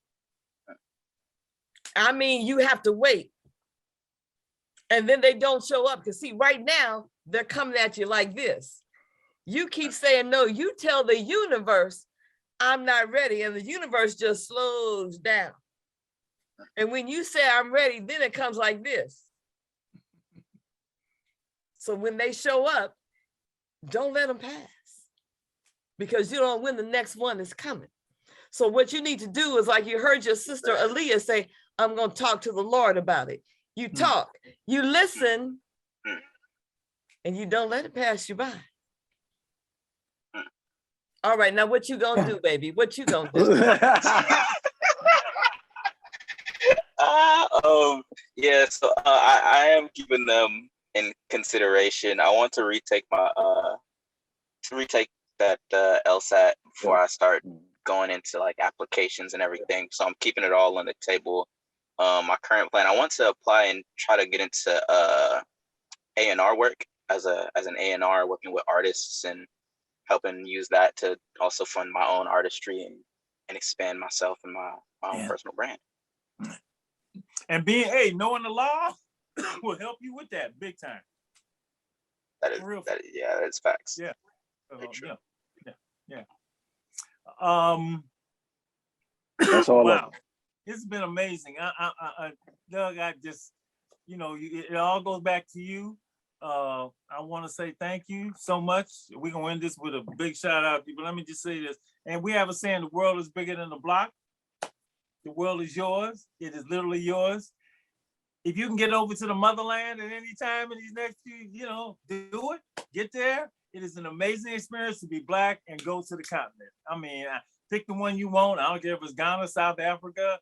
I mean, you have to wait. And then they don't show up because see, right now, they're coming at you like this. You keep saying no, you tell the universe, I'm not ready. And the universe just slows down. And when you say I'm ready, then it comes like this. So when they show up, don't let them pass because you don't know when the next one is coming. So what you need to do is like you heard your sister Aaliyah say, I'm going to talk to the Lord about it. You talk, you listen, and you don't let it pass you by. All right, now what you gonna do, baby? What you gonna do? Yeah, so I am keeping them in consideration. I want to retake that LSAT before I start going into like applications and everything. So I'm keeping it all on the table. My current plan, I want to apply and try to get into A&R work as an A&R, working with artists and helping use that to also fund my own artistry and expand myself and my own personal brand. And knowing the law will help you with that big time. That's facts. Yeah. Yeah. That's all. Wow. It's been amazing. Doug, I just, it all goes back to you. I want to say thank you so much. We're going to end this with a big shout out. But let me just say this. And we have a saying, the world is bigger than the block. The world is yours. It is literally yours. If you can get over to the motherland at any time in these next few, do it. Get there. It is an amazing experience to be Black and go to the continent. I mean, pick the one you want. I don't care if it's Ghana, South Africa,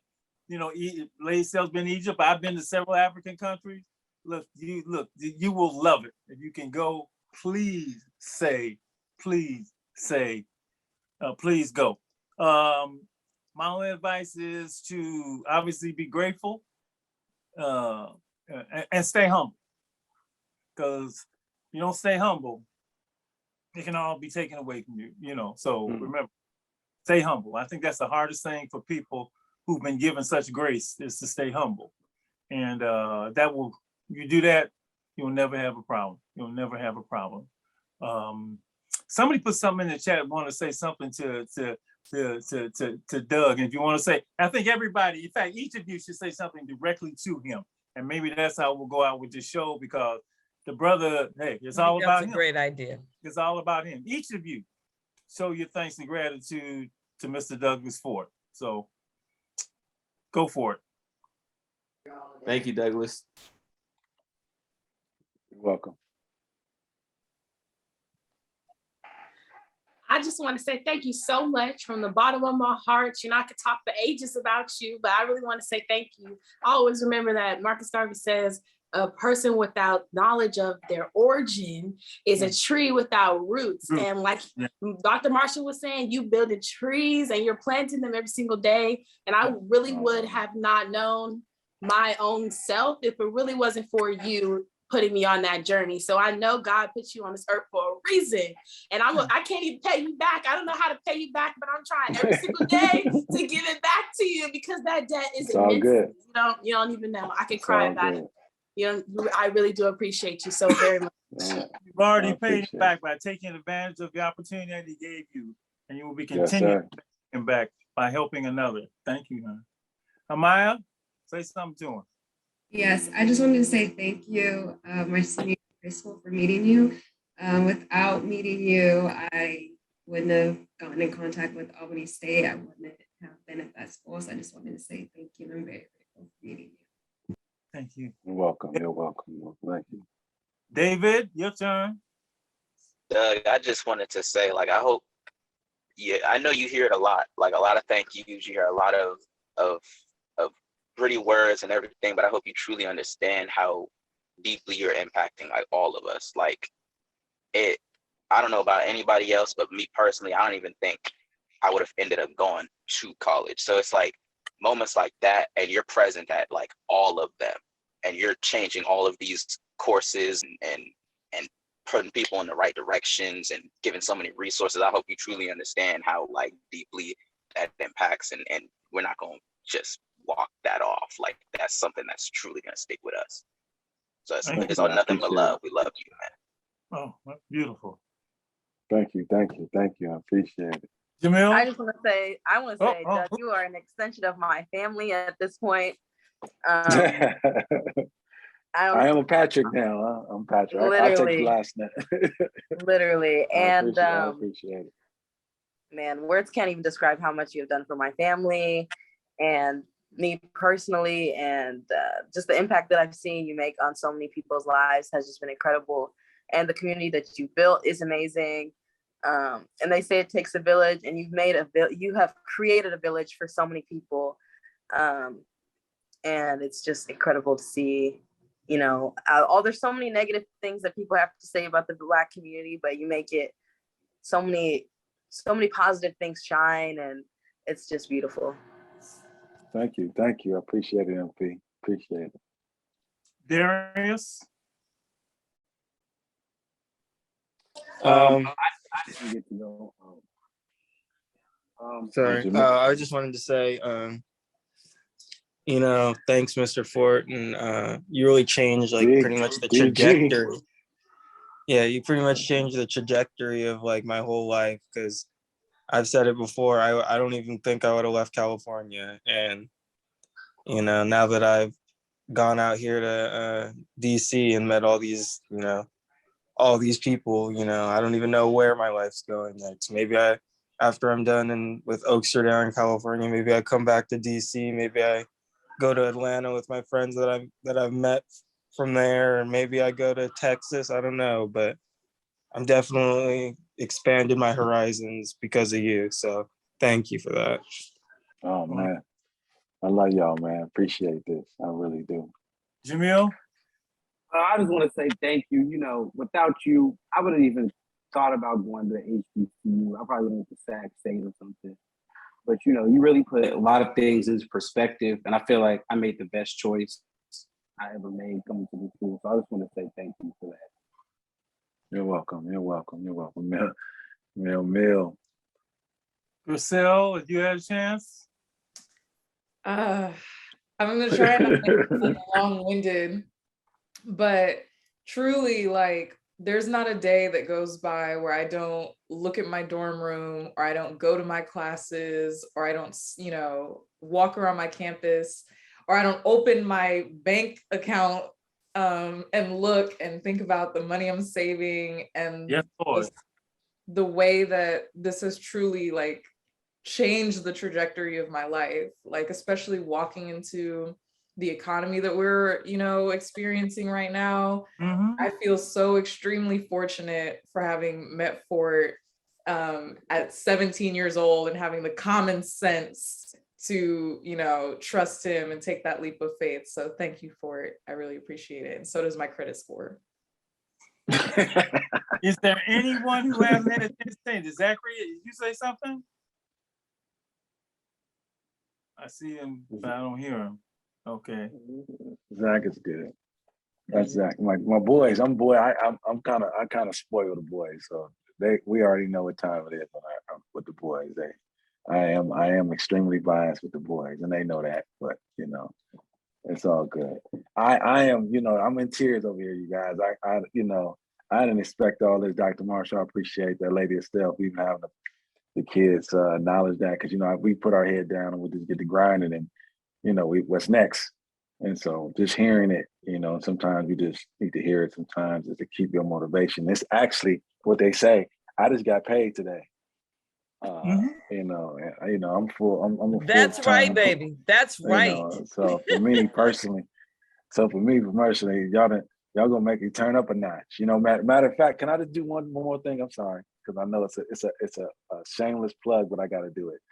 Lady Sel's been Egypt. I've been to several African countries. Look, you will love it. If you can go, please go. My only advice is to obviously be grateful and stay humble. Because you don't stay humble, it can all be taken away from you, So remember, stay humble. I think that's the hardest thing for people who've been given such grace is to stay humble. And you do that, you'll never have a problem. You'll never have a problem. Somebody put something in the chat, want to say something to Doug. And if you want to say, I think everybody, in fact, each of you should say something directly to him. And maybe that's how we'll go out with this show, because the brother, hey, it's all about him. That's a great idea. It's all about him. Each of you show your thanks and gratitude to Mr. Douglas Ford. So go for it. Thank you, Douglas. You're welcome. I just want to say thank you so much from the bottom of my heart. You know, I could talk for ages about you, but I really want to say thank you. I always remember that Marcus Garvey says, a person without knowledge of their origin is a tree without roots. And like Dr. Marshall was saying, you building trees and you're planting them every single day. And I really would have not known my own self if it really wasn't for you putting me on that journey. So I know God put you on this earth for a reason. And I can't even pay you back. I don't know how to pay you back, but I'm trying every single day to give it back to you, because that debt is It's all immense. good. You don't even know. I can It's cry all about good. it. You know, I really do appreciate you so very much. You've already paid it back by taking advantage of the opportunity that he gave you, and you will be Yes, continuing sir. to back by helping another. Thank you, man. Amaya, say something to him. Yes, I just wanted to say thank you, my senior year of high school, for meeting you. Without meeting you, I wouldn't have gotten in contact with Albany State. I wouldn't have been at that school. So I just wanted to say thank you. I'm very grateful for meeting you. Thank you. You're welcome. You're welcome. Thank you. David, your turn. Doug, I just wanted to say, like, I hope, I know you hear it a lot, like a lot of thank yous, you hear a lot of pretty words and everything, but I hope you truly understand how deeply you're impacting like all of us. Like I don't know about anybody else, but me personally, I don't even think I would have ended up going to college. So it's like moments like that, and you're present at like all of them, and you're changing all of these courses and putting people in the right directions and giving so many resources. I hope you truly understand how like deeply that impacts, and we're not going to just walk that off. Like that's something that's truly going to stick with us. So it's all nothing but love. We love you, man. Oh, that's beautiful. Thank you. Thank you. Thank you. I appreciate it. Jamil? I just want to say, Doug, you are an extension of my family at this point. I am a Patrick now. Huh? I'm Patrick. I take the last name. Literally. And I appreciate it. Man, words can't even describe how much you've done for my family and me personally, and just the impact that I've seen you make on so many people's lives has just been incredible. And the community that you built is amazing. And they say it takes a village, and you have created a village for so many people. And it's just incredible to see, you know, there's so many negative things that people have to say about the Black community, but you make it so many positive things shine, and it's just beautiful. Thank you. Thank you. I appreciate it, MP. Appreciate it. Darius? I didn't get to go. Sorry, I just wanted to say, you know, thanks, Mr. Fort, and you really changed like pretty much the trajectory. Yeah, you pretty much changed the trajectory of like my whole life, because I've said it before, I don't even think I would have left California. And, you know, now that I've gone out here to DC and met all these, you know, all these people, you know, I don't even know where my life's going next. Maybe after I'm done with Oakster down in California, maybe I come back to DC, maybe I go to Atlanta with my friends that I've met from there, or maybe I go to Texas, I don't know, but I'm definitely expanded my horizons because of you. So thank you for that. Oh man, I love y'all, man. Appreciate this. I really do. Jamil? I just want to say thank you. You know, without you, I wouldn't even thought about going to HBCU. I probably went to Sac State or something. But you know, you really put a lot of things into perspective, and I feel like I made the best choice I ever made coming to the school. So I just want to say thank you for that. You're welcome. You're welcome. You're welcome. Mill. Griselle, if you had a chance? I'm gonna try not to be long-winded, but truly, like, there's not a day that goes by where I don't look at my dorm room, or I don't go to my classes, or I don't, you know, walk around my campus, or I don't open my bank account and look and think about the money I'm saving and Yes, Lord. just the way that this has truly like changed the trajectory of my life, like especially walking into the economy that we're, you know, experiencing right now. I feel so extremely fortunate for having met Fort at 17 years old and having the common sense to, you know, trust him and take that leap of faith. So thank you for it. I really appreciate it. And so does my credit score. Is there anyone who hasn't had a chance to say? Zachary, did you say something? I see him, but I don't hear him. Okay. Zach is good. That's Zach. My boys. I'm kind of spoil the boys. So we already know what time it is when I'm with the boys. I am extremely biased with the boys, and they know that. But you know, it's all good. I am. You know, I'm in tears over here, you guys. I didn't expect all this, Dr. Marshall. I appreciate that, Lady Estelle, for even having the kids acknowledge that, because you know we put our head down and we just get to grinding, and you know what's next. And so just hearing it, you know, sometimes you just need to hear it sometimes is to keep your motivation. It's actually what they say. I just got paid today. You know, I'm full. I'm a That's full-time, right, baby. That's right. know, so for me personally, y'all gonna make it turn up a notch. You know, matter of fact, can I just do one more thing? I'm sorry, because I know it's a shameless plug, but I got to do it.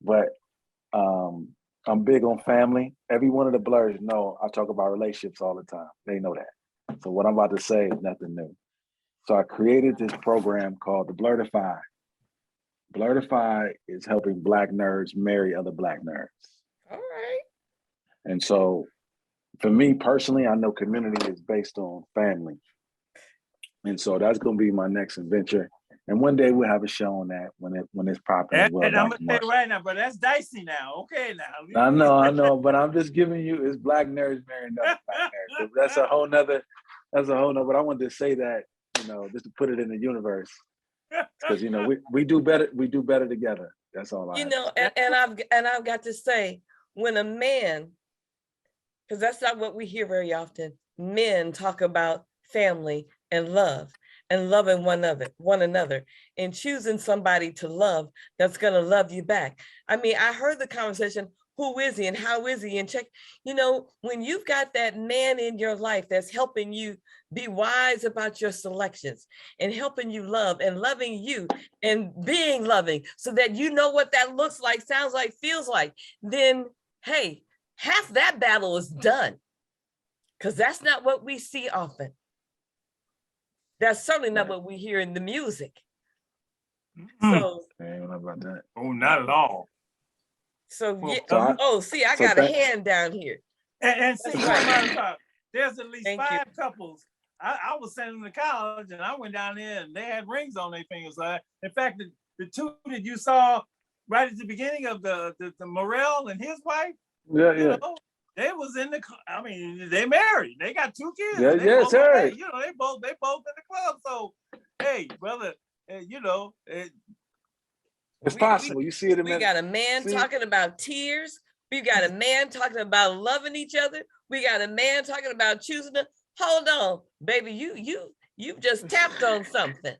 But I'm big on family. Every one of the Blerds know I talk about relationships all the time. They know that. So what I'm about to say is nothing new. So I created this program called the Blerdify. Blerdify is helping Black nerds marry other Black nerds. All right. And so for me personally, I know community is based on family. And so that's going to be my next adventure. And one day we'll have a show on that when it's popping as well. And I'm gonna tell you right now, but that's dicey now. Okay, now. I know, but I'm just giving you it's Black nerds marrying other Black nerds. That's a whole nother. But I wanted to say that, you know, just to put it in the universe, because you know we do better. We do better together. That's all. You know, and I've got to say, when a man, because that's not what we hear very often. Men talk about family and loving one another and choosing somebody to love that's going to love you back. I mean, I heard the conversation, who is he and how is he, and check, you know, when you've got that man in your life that's helping you be wise about your selections and helping you love and loving you and being loving so that you know what that looks like, sounds like, feels like, then hey, half that battle is done, because that's not what we see often. That's certainly not what we hear in the music. So, about that. Oh, not at all. So, see, I got a hand down here. And see, there's at least 5 couples. I was sending them to college, and I went down there, and they had rings on their fingers. In fact, the 2 that you saw right at the beginning of the Morel and his wife, you know, they was in the. I mean, they married. They got 2 kids. Yes, sir. You know, they both in the club. So, hey, brother, you know, it's possible. You see it. We got a man talking about tears. We got a man talking about loving each other. We got a man talking about choosing to hold on, baby. You just tapped on something.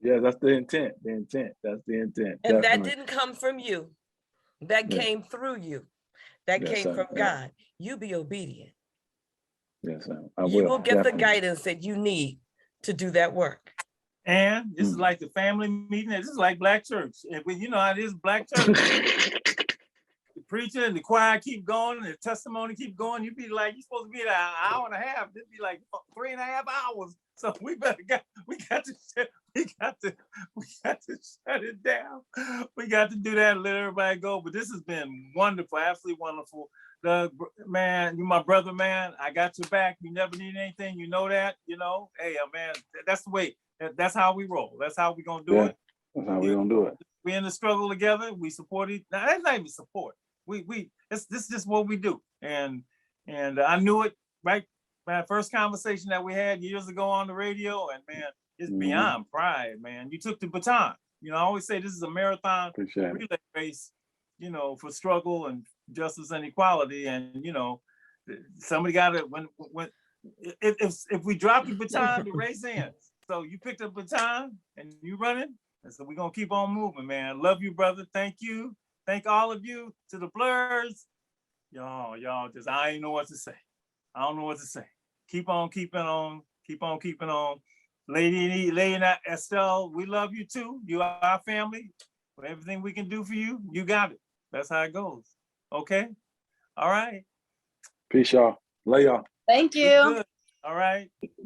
Yeah, that's the intent. That's the intent. And that didn't come from you. That came through you. That came from God. You be obedient. Yes, sir. You will get the guidance that you need to do that work. And this is like the family meeting. This is like Black church. And when you know how it is, Black church, the preacher and the choir keep going, and the testimony keep going. You be like, you're supposed to be at an hour and a half. This be like 3.5 hours. So we got to shut it down. We got to do that and let everybody go. But this has been wonderful, absolutely wonderful. Man, you're my brother, man. I got your back. You never need anything. You know that. You know, hey, man, that's the way. That's how we roll. That's how we're gonna do it. That's how we're gonna do it. We're in the struggle together. We support each. Now that's not even support. This is just what we do. And I knew it right. My first conversation that we had years ago on the radio, and man, it's beyond pride, man. You took the baton. You know, I always say this is a marathon relay race, you know, for struggle and justice and equality. And somebody got to if we drop the baton, the race ends. So you picked up the baton and you running, and so we're gonna keep on moving, man. Love you, brother. Thank you. Thank all of you. To the Blerds, y'all just, I ain't know what to say. I don't know what to say. Keep on keeping on. Keep on keeping on. Lady Estelle, we love you too. You are our family. For everything we can do for you, you got it. That's how it goes. Okay. All right. Peace, y'all. Love y'all. Thank you. Good. All right.